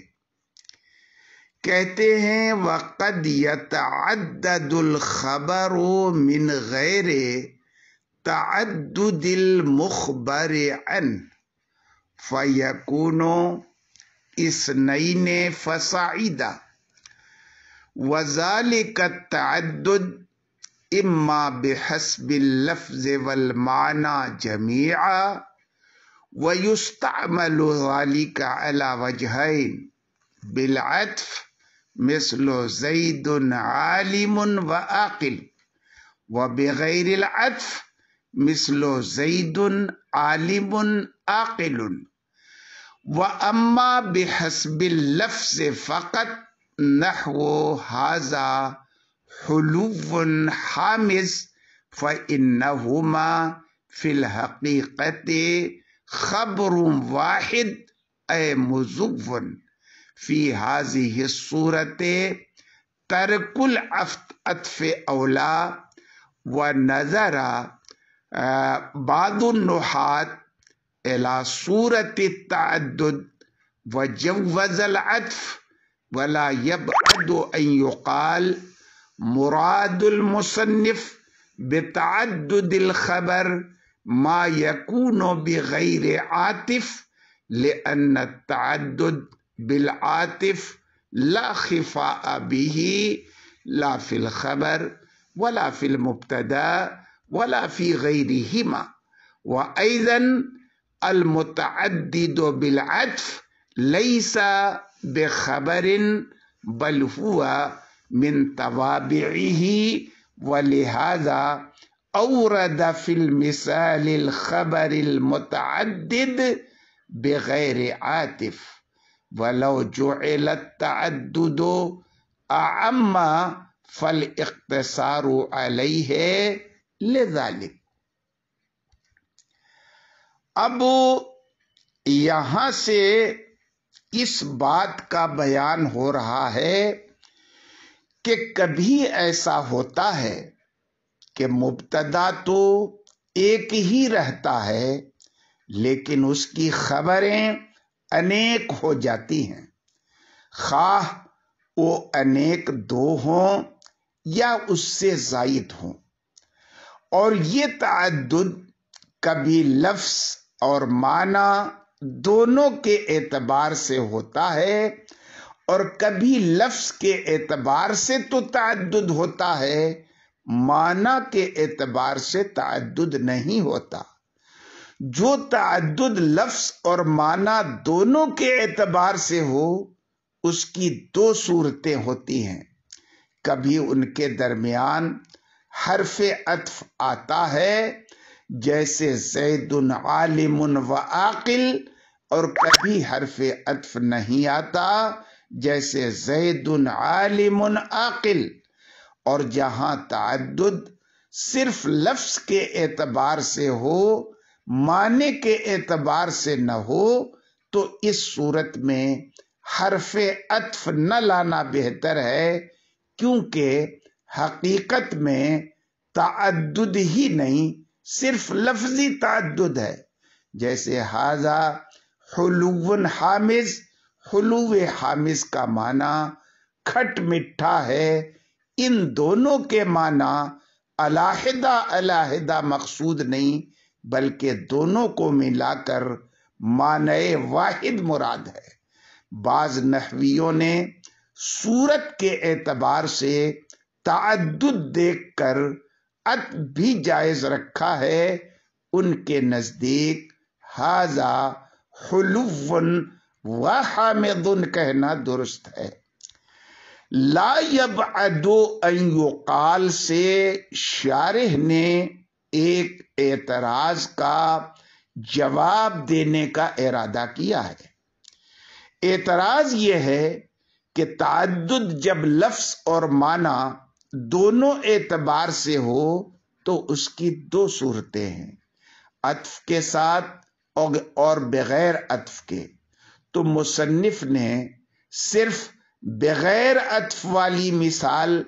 کہتے ہیں وَقَدْ يَتَعَدَّدُ الْخَبَرُ مِنْ غَيْرِ تَعَدُّدِ الْمُخْبَرِ عَنْهُ فَيَكُونُ اثْنَيْنِ فَصَاعِدَ، وَذَلِكَ التَّعَدُّدُ إِمَّا بِحَسْبِ اللَّفْظِ وَالْمَعْنَى جَمِيعًا، وَيُسْتَعْمَلُ ذَلِكَ عَلَى وَجْهَيْنِ بِالْعَطْفِ مثل زید عالم وعاقل، وبغیر العطف مثل زید عالم عاقل، واما بحسب اللفظ فقط نحو هذا حلو حامز فإنهما في الحقيقة خبر واحد أي مضاف۔ فی هذه الصورة ترک العطف اولا، ونظر بعض النحاة الى صورة التعدد وجوز العطف، ولا يبعد ان يقال مراد المصنف بتعدد الخبر ما يكون بغير عاطف، لأن التعدد بالعاطف لا خفاء به لا في الخبر ولا في المبتدا ولا في غيرهما، وأيضا المتعدد بالعطف ليس بخبر بل هو من توابعه، ولهذا أورد في المثال الخبر المتعدد بغير عاطف، ولو جعل التعدد أعم فالاقتصار عليه لذلك۔ اب یہاں سے اس بات کا بیان ہو رہا ہے کہ کبھی ایسا ہوتا ہے کہ مبتدا تو ایک ہی رہتا ہے لیکن اس کی خبریں انیک ہو جاتی ہیں، خواہ وہ انیک دو ہوں یا اس سے زائد ہوں، اور یہ تعدد کبھی لفظ اور معنی دونوں کے اعتبار سے ہوتا ہے، اور کبھی لفظ کے اعتبار سے تو تعدد ہوتا ہے، معنی کے اعتبار سے تعدد نہیں ہوتا۔ جو تعدد لفظ اور معنی دونوں کے اعتبار سے ہو اس کی دو صورتیں ہوتی ہیں۔ کبھی ان کے درمیان حرف عطف آتا ہے جیسے زید عالم و عاقل، اور کبھی حرف عطف نہیں آتا جیسے زید عالم عاقل۔ اور جہاں تعدد صرف لفظ کے اعتبار سے ہو، معنی کے اعتبار سے نہ ہو، تو اس صورت میں حرف عطف نہ لانا بہتر ہے، کیونکہ حقیقت میں تعدد ہی نہیں، صرف لفظی تعدد ہے۔ جیسے ھذا حلو حامض، حلو حامض کا معنی کھٹ میٹھا ہے۔ ان دونوں کے معنی علیحدہ علیحدہ مقصود نہیں، بلکہ دونوں کو ملا کر معنی واحد مراد ہے۔ بعض نحویوں نے صورت کے اعتبار سے تعدد دیکھ کر عطف بھی جائز رکھا ہے۔ ان کے نزدیک ھذا حلو و حامض کہنا درست ہے۔ لا یبعد ان یقال سے شارح نے ایک اعتراض کا جواب دینے کا ارادہ کیا ہے۔ اعتراض یہ ہے کہ تعدد جب لفظ اور معنی دونوں اعتبار سے ہو تو اس کی دو صورتیں ہیں، عطف کے ساتھ اور بغیر عطف کے۔ تو مصنف نے صرف بغیر عطف والی مثال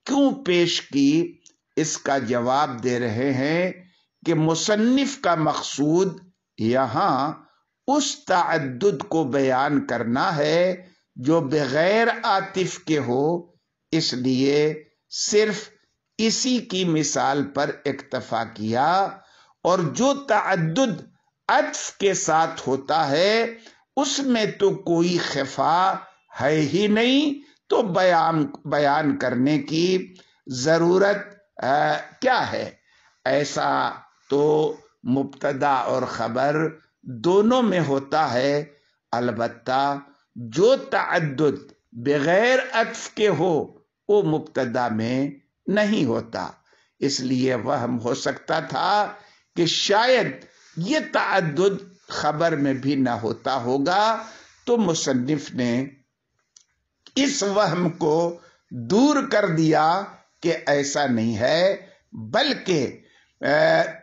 کیوں پیش کی، اس کا جواب دے رہے ہیں کہ مصنف کا مقصود یہاں اس تعدد کو بیان کرنا ہے جو بغیر عاطف کے ہو، اس لیے صرف اسی کی مثال پر اکتفا کیا، اور جو تعدد عطف کے ساتھ ہوتا ہے اس میں تو کوئی خفا ہے ہی نہیں، تو بیان کرنے کی ضرورت کیا ہے؟ ایسا تو مبتدا اور خبر دونوں میں ہوتا ہے، البتہ جو تعدد بغیر عطف کے ہو وہ مبتدا میں نہیں ہوتا۔ اس لیے وہم ہو سکتا تھا کہ شاید یہ تعدد خبر میں بھی نہ ہوتا ہوگا، تو مصنف نے اس وہم کو دور کر دیا کہ ایسا نہیں ہے، بلکہ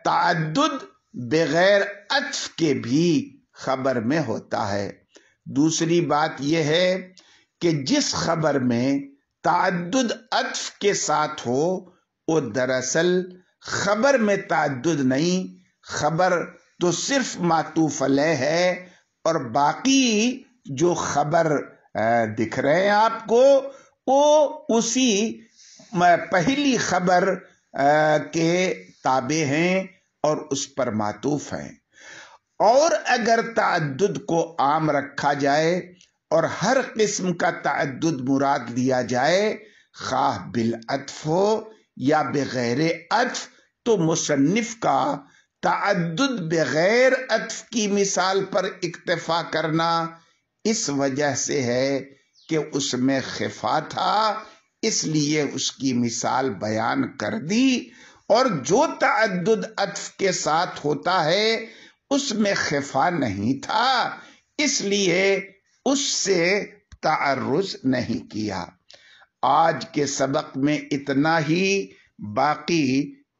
تعدد بغیر عطف کے بھی خبر میں ہوتا ہے۔ دوسری بات یہ ہے کہ جس خبر میں تعدد عطف کے ساتھ ہو وہ دراصل خبر میں تعدد نہیں، خبر تو صرف معطوف علیہ ہے، اور باقی جو خبر دکھ رہے ہیں آپ کو وہ اسی پہلی خبر کے تابع ہیں اور اس پر معطوف ہیں۔ اور اگر تعدد کو عام رکھا جائے اور ہر قسم کا تعدد مراد لیا جائے، خواہ بالعطف ہو یا بغیر عطف، تو مصنف کا تعدد بغیر عطف کی مثال پر اکتفا کرنا اس وجہ سے ہے کہ اس میں خفا تھا، اس لیے اس کی مثال بیان کر دی، اور جو تعدد عطف کے ساتھ ہوتا ہے اس میں خفا نہیں تھا، اس لیے اس سے تعرض نہیں کیا۔ آج کے سبق میں اتنا ہی، باقی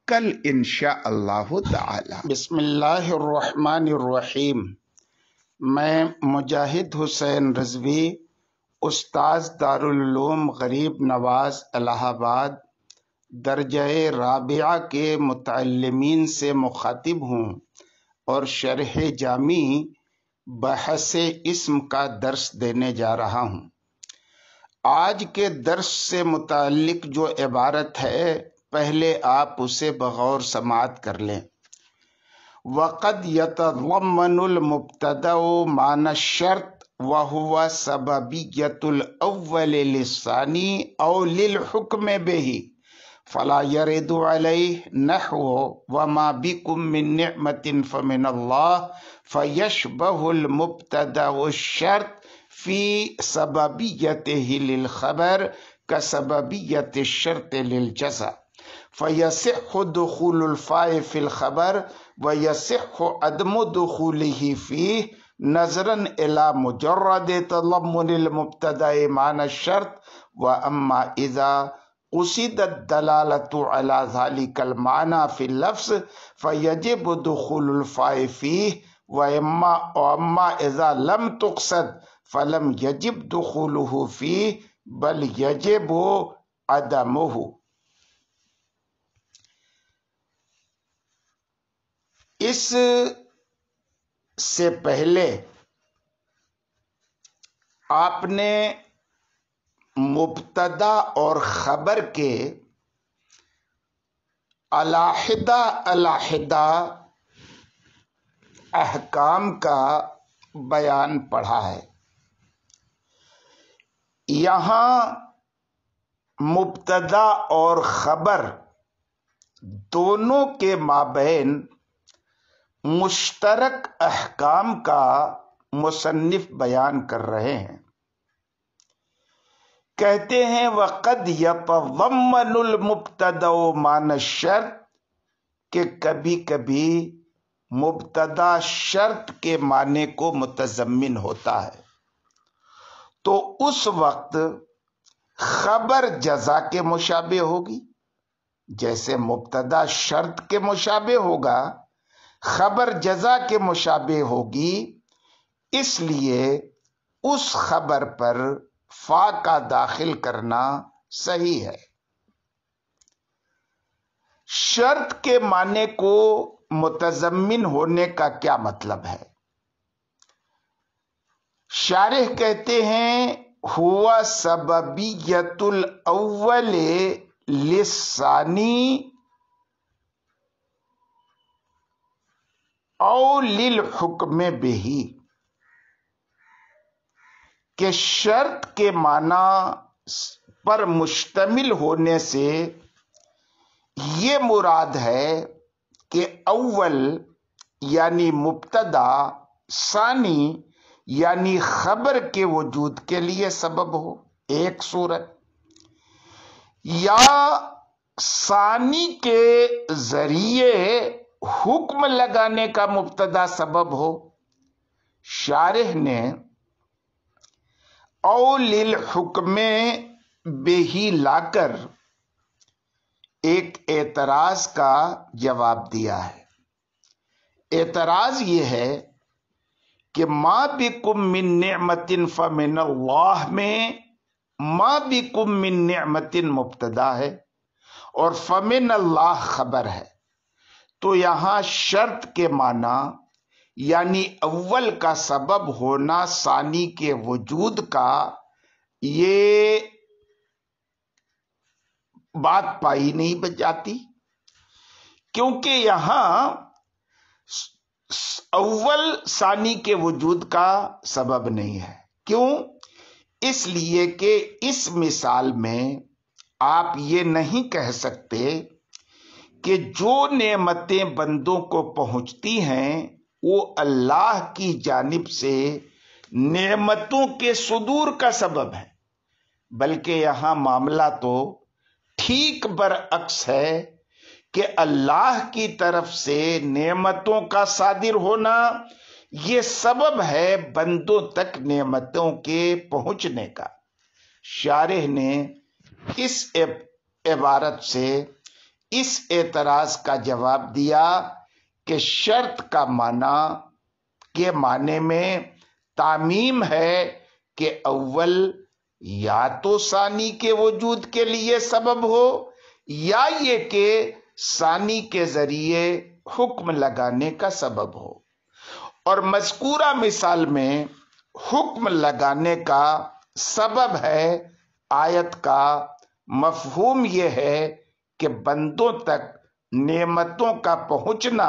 کل انشاءاللہ تعالی۔ بسم اللہ الرحمن الرحیم۔ میں مجاہد حسین رضوی، استاذ دارالعلوم غریب نواز الہ آباد، درجہ رابعہ کے متعلمین سے مخاطب ہوں اور شرح جامی بحث اسم کا درس دینے جا رہا ہوں۔ آج کے درس سے متعلق جو عبارت ہے پہلے آپ اسے بغور سماعت کر لیں۔ وقد يتضمن المبتدأ معنى الشرط وهو سببية الأول للثاني أو للحكم به، فلا يرد عليه نحو وما بكم من نعمة فمن الله، فيشبه المبتدأ الشرط في سببيته للخبر كسببية الشرط للجزاء، فیصح دخول الفاء فی الخبر ویصح عدم دخوله فیہ نظرا الی مجرد تضمن المبتدا معنی الشرط واما اذا قصد الدلالة على ذلك المعنى في اللفظ فيجب دخول الفاء فيه واما اذا لم تقصد فلم يجب دخوله فيه بل يجب عدمه۔ اس سے پہلے آپ نے مبتدا اور خبر کے علیحدہ علیحدہ احکام کا بیان پڑھا ہے۔ یہاں مبتدا اور خبر دونوں کے مابین مشترک احکام کا مصنف بیان کر رہے ہیں۔ کہتے ہیں وَقَدْ يَتَضَمَّنُ الْمُبْتَدَأُ مَعْنَى الشَّرْطِ کہ کبھی کبھی مبتدا شرط کے معنی کو متضمن ہوتا ہے، تو اس وقت خبر جزا کے مشابہ ہوگی۔ جیسے مبتدا شرط کے مشابہ ہوگا، خبر جزا کے مشابہ ہوگی، اس لیے اس خبر پر فا کا داخل کرنا صحیح ہے۔ شرط کے معنی کو متضمن ہونے کا کیا مطلب ہے؟ شارح کہتے ہیں ہوا سببیت الاول للثانی او للحکم بہ، کہ شرط کے معنی پر مشتمل ہونے سے یہ مراد ہے کہ اول یعنی مبتدا، ثانی یعنی خبر کے وجود کے لیے سبب ہو ایک صورت، یا ثانی کے ذریعے حکم لگانے کا مبتدا سبب ہو۔ شارح نے اول الحکم بہی لا کر ایک اعتراض کا جواب دیا ہے۔ اعتراض یہ ہے کہ ما بکم من نعمت فمن اللہ میں ما بکم من نعمت مبتدا ہے اور فمن اللہ خبر ہے، تو یہاں شرط کے معنی یعنی اول کا سبب ہونا ثانی کے وجود کا یہ بات پائی نہیں جاتی، کیونکہ یہاں اول ثانی کے وجود کا سبب نہیں ہے۔ کیوں؟ اس لیے کہ اس مثال میں آپ یہ نہیں کہہ سکتے کہ جو نعمتیں بندوں کو پہنچتی ہیں وہ اللہ کی جانب سے نعمتوں کے صدور کا سبب ہے، بلکہ یہاں معاملہ تو ٹھیک برعکس ہے کہ اللہ کی طرف سے نعمتوں کا صادر ہونا یہ سبب ہے بندوں تک نعمتوں کے پہنچنے کا۔ شارح نے اس عبارت سے اس اعتراض کا جواب دیا کہ شرط کا معنی کے معنی میں تعمیم ہے کہ اول یا تو ثانی کے وجود کے لیے سبب ہو یا یہ کہ ثانی کے ذریعے حکم لگانے کا سبب ہو، اور مذکورہ مثال میں حکم لگانے کا سبب ہے آیت کا مفہوم یہ ہے کہ بندوں تک نعمتوں کا پہنچنا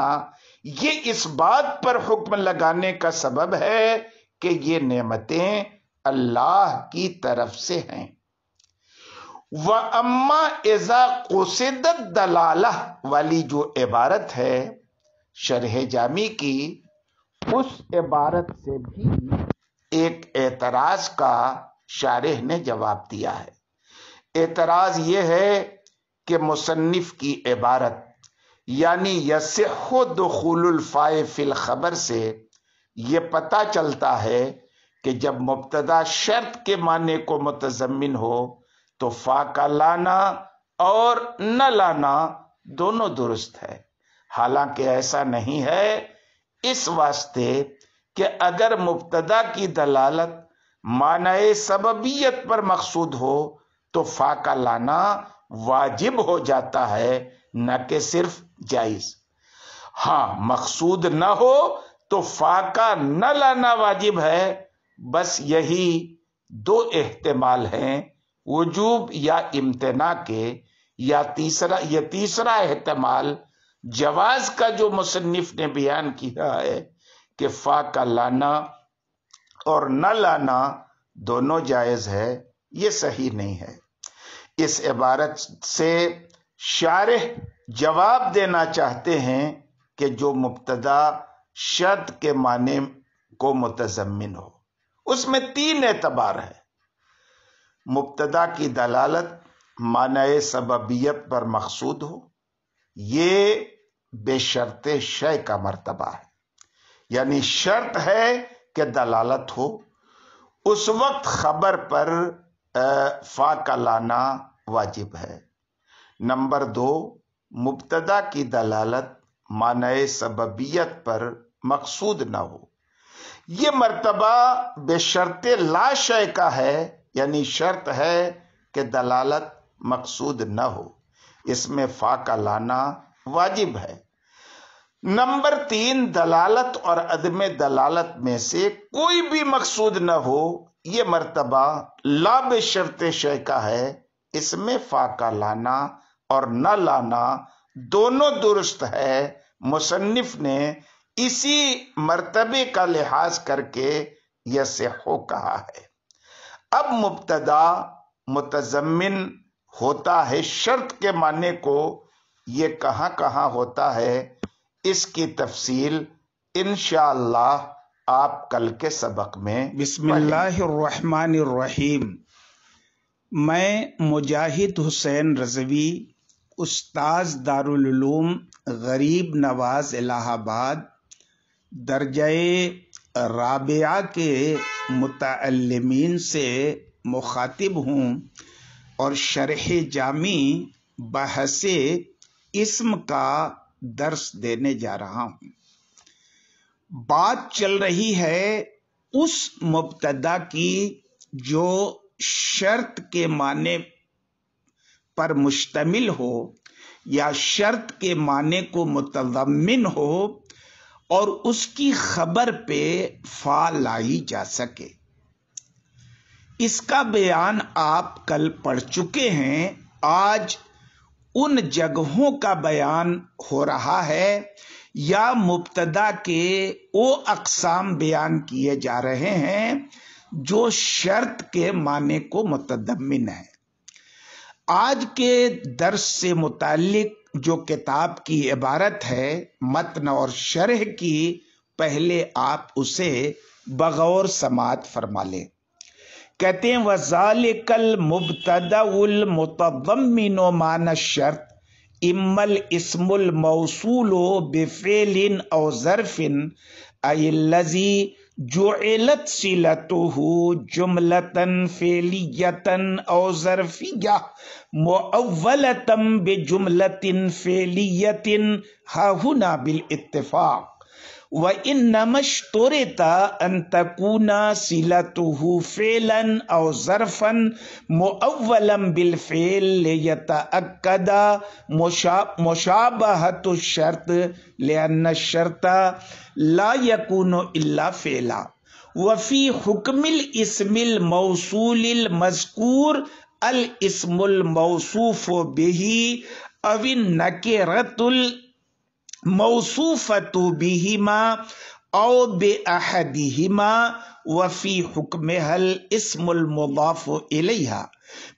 یہ اس بات پر حکم لگانے کا سبب ہے کہ یہ نعمتیں اللہ کی طرف سے ہیں۔ وَأَمَّا إِذَا قُصِدَتْ دَلَالَةٌ والی جو عبارت ہے شرح جامی کی، اس عبارت سے بھی ایک اعتراض کا شارح نے جواب دیا ہے۔ اعتراض یہ ہے کہ مصنف کی عبارت یعنی یصح دخول الفاء فی الخبر سے یہ پتہ چلتا ہے کہ جب مبتدا شرط کے معنی کو متضمن ہو تو فا کا لانا اور نہ لانا دونوں درست ہے، حالانکہ ایسا نہیں ہے، اس واسطے کہ اگر مبتدا کی دلالت معنی سببیت پر مقصود ہو تو فا کا لانا واجب ہو جاتا ہے، نہ کہ صرف جائز۔ ہاں مقصود نہ ہو تو فا کا نہ لانا واجب ہے، بس یہی دو احتمال ہیں، وجوب یا امتناع کے، یا تیسرا احتمال جواز کا جو مصنف نے بیان کیا ہے کہ فا کا لانا اور نہ لانا دونوں جائز ہے، یہ صحیح نہیں ہے۔ اس عبارت سے شارح جواب دینا چاہتے ہیں کہ جو مبتدا شرط کے معنی کو متضمن ہو اس میں 3 اعتبار ہے۔ مبتدا کی دلالت معنی سببیت پر مقصود ہو، یہ بے شرط شے کا مرتبہ ہے، یعنی شرط ہے کہ دلالت ہو، اس وقت خبر پر فا کا لانا واجب ہے۔ نمبر 2، مبتدا کی دلالت معنی سببیت پر مقصود نہ ہو، یہ مرتبہ بے شرط لا شے کا ہے، یعنی شرط ہے کہ دلالت مقصود نہ ہو، اس میں فا کا لانا واجب ہے۔ نمبر 3، دلالت اور عدم دلالت میں سے کوئی بھی مقصود نہ ہو، یہ مرتبہ لا بے شرط شے کا ہے، اس میں فا کا لانا اور نہ لانا دونوں درست ہے۔ مصنف نے اسی مرتبے کا لحاظ کر کے یصح کہا ہے۔ اب مبتدا متضمن ہوتا ہے شرط کے معنی کو، یہ کہاں کہاں ہوتا ہے، اس کی تفصیل انشاءاللہ آپ کل کے سبق میں بسم اللہ الرحمن الرحیم۔ میں مجاہد حسین رضوی، استاذ دارالعلوم غریب نواز الہ آباد، درجہ رابعہ کے متعلمین سے مخاطب ہوں اور شرح جامی بحث اسم کا درس دینے جا رہا ہوں۔ بات چل رہی ہے اس مبتدا کی جو شرط کے معنی پر مشتمل ہو یا شرط کے معنی کو متضمن ہو اور اس کی خبر پہ فا لائی جا سکے۔ اس کا بیان آپ کل پڑھ چکے ہیں، آج ان جگہوں کا بیان ہو رہا ہے یا مبتدا کے وہ اقسام بیان کیے جا رہے ہیں جو شرط کے معنی کو متضمن ہے۔ آج کے درس سے متعلق جو کتاب کی عبارت ہے متن اور شرح کی، پہلے آپ اسے بغور سماعت فرما لیں۔ کہتے ہیں وَذَلِكَ الْمُبْتَدَأُ الْمُتَضَمِّنُ مَعْنَى الشَّرْطِ اِمَّا الْاسْمُ الْمَوْصُولُ بِفِعْلٍ أَوْ ظَرْفٍ أَيْ الَّذِي جُعِلَتْ صِلَتُهُ جُمْلَةً فعلیة أو ظرفیہ مؤولة بجملة فعلیة ہا ہنا بالاتفاق، وإنما اشترط أن تكون صلته فعلا أو ظرفا مؤولا بالفعل ليتأكد مشابهة الشرط لأن الشرط لا يكون إلا فعلا، وفي حكم الاسم الموصول المذكور الاسم الموصوف به أو النكرة موصوفۃ بہما او باحدہما وفی حکمها الاسم المضاف الیہا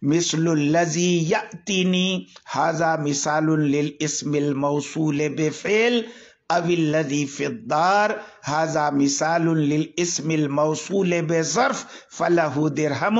مثل الذی یأتینی ھذا مثال للاسم الموصول بفعل او الذی فی الدار ھذا مثال للاسم الموصول بظرف فلہ درہم۔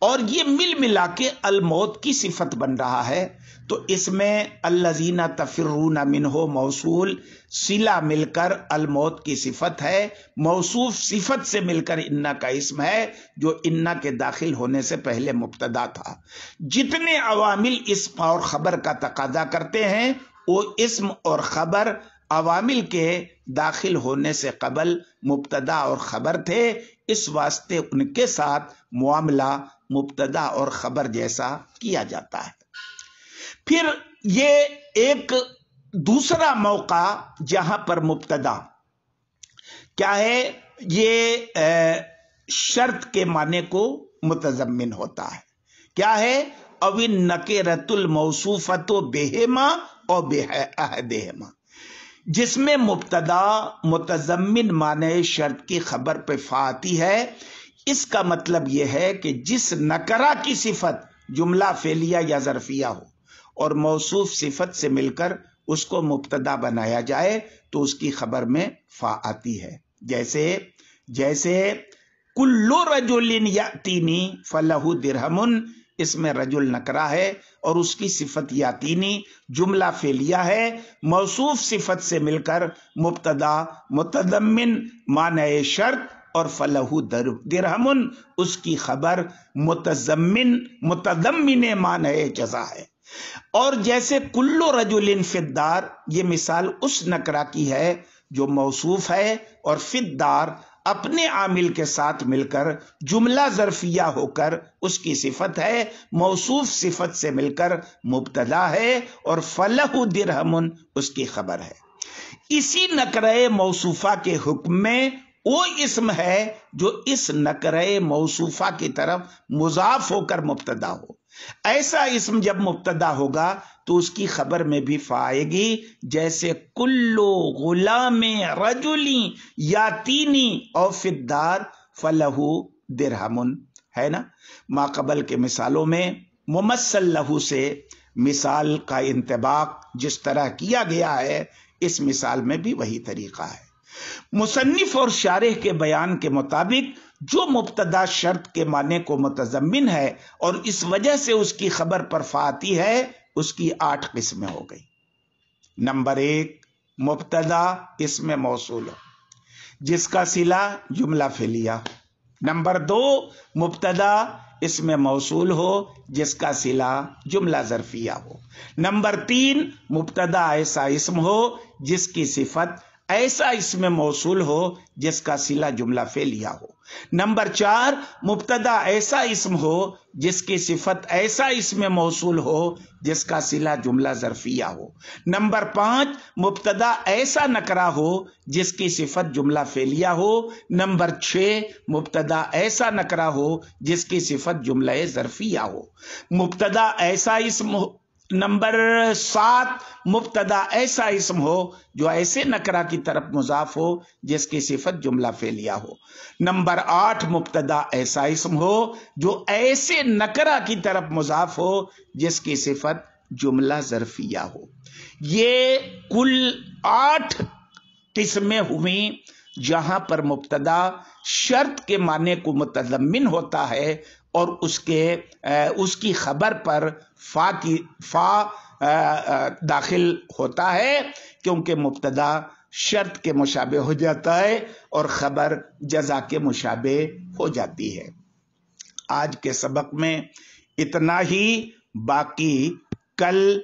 اور یہ مل ملا کے الموت کی صفت بن رہا ہے، تو اس میں الذین تفرون منہ موصول صلہ مل کر الموت کی صفت ہے، موصوف صفت سے مل کر انا کا اسم ہے جو انا کے داخل ہونے سے پہلے مبتدا تھا۔ جتنے عوامل اسم اور خبر کا تقاضا کرتے ہیں وہ اسم اور خبر عوامل کے داخل ہونے سے قبل مبتدا اور خبر تھے، اس واسطے ان کے ساتھ معاملہ مبتدا اور خبر جیسا کیا جاتا ہے۔ پھر یہ ایک دوسرا موقع جہاں پر مبتدا کیا ہے، یہ شرط کے معنی کو متضمن ہوتا ہے۔ کیا ہے؟ او النکرۃ الموصوفۃ بہما اور بأحدہما، جس میں مبتدا متضمن معنی شرط کی خبر پہ فا آتی ہے۔ اس کا مطلب یہ ہے کہ جس نکرہ کی صفت جملہ فعلیہ یا ظرفیہ ہو اور موصوف صفت سے مل کر اس کو مبتدا بنایا جائے تو اس کی خبر میں فا آتی ہے۔ جیسے کل رجل یاتینی فلہ درہم، اس میں رجل نکرہ ہے اور اس کی صفت یاتینی جملہ فعلیہ ہے، موصوف صفت سے مل کر مبتدا متضمن معنی شرط اور فلہ درہم اس کی خبر متضمن معنی جزا ہے۔ اور جیسے کل رجل فی الدار، یہ مثال اس نکرہ کی ہے جو موصوف ہے اور فی الدار اپنے عامل کے ساتھ مل کر جملہ ظرفیہ ہو کر اس کی صفت ہے، موصوف صفت سے مل کر مبتدا ہے اور فلہ درہم اس کی خبر ہے۔ اسی نکرہ موصوفہ کے حکم میں وہ اسم ہے جو اس نکرہ موصوفہ کی طرف مضاف ہو کر مبتدا ہو۔ ایسا اسم جب مبتدا ہوگا تو اس کی خبر میں بھی فا آئے گی، جیسے کلو غلام رجلی یاتینی او فی الدار فلہ درہم، ہے نا۔ ما قبل کے مثالوں میں ممثل لہو سے مثال کا انطباق جس طرح کیا گیا ہے، اس مثال میں بھی وہی طریقہ ہے۔ مصنف اور شارح کے بیان کے مطابق جو مبتدا شرط کے معنی کو متضمن ہے اور اس وجہ سے اس کی خبر پر فا آتی ہے، اس کی 8 قسمیں ہو گئی۔ نمبر 1، مبتدا اسم موصول ہو جس کا صلہ جملہ فعلیہ ہو۔ نمبر 2، مبتدا اسم موصول ہو جس کا صلہ جملہ ظرفیہ ہو۔ نمبر 3، مبتدا ایسا اسم ہو جس کی صفت ایسا اسم موصول ہو جس کا صلہ جملہ فعلیہ ہو۔ نمبر 4، مبتدا ایسا اسم ہو جس کی صفت ایسا اسم موصول ہو جس کا صلہ جملہ ظرفیہ ہو۔ نمبر 5، مبتدا ایسا نکرہ ہو جس کی صفت جملہ فعلیہ ہو۔ نمبر 6، مبتدا ایسا نکرہ ہو جس کی صفت جملہ ظرفیہ ہو۔ مبتدا ایسا اسم ہو۔ نمبر 7، مبتدا ایسا اسم ہو جو ایسے نکرہ کی طرف مضاف ہو جس کی صفت جملہ فعلیہ ہو۔ نمبر 8، مبتدا ایسا اسم ہو جو ایسے نکرہ کی طرف مضاف ہو جس کی صفت جملہ ظرفیہ ہو۔ یہ کل 8 قسمیں ہوئیں جہاں پر مبتدا شرط کے معنی کو متضمن ہوتا ہے اور اس کی خبر پر فا داخل ہوتا ہے، کیونکہ مبتدا شرط کے مشابہ ہو جاتا ہے اور خبر جزا کے مشابہ ہو جاتی ہے۔ آج کے سبق میں اتنا ہی، باقی کل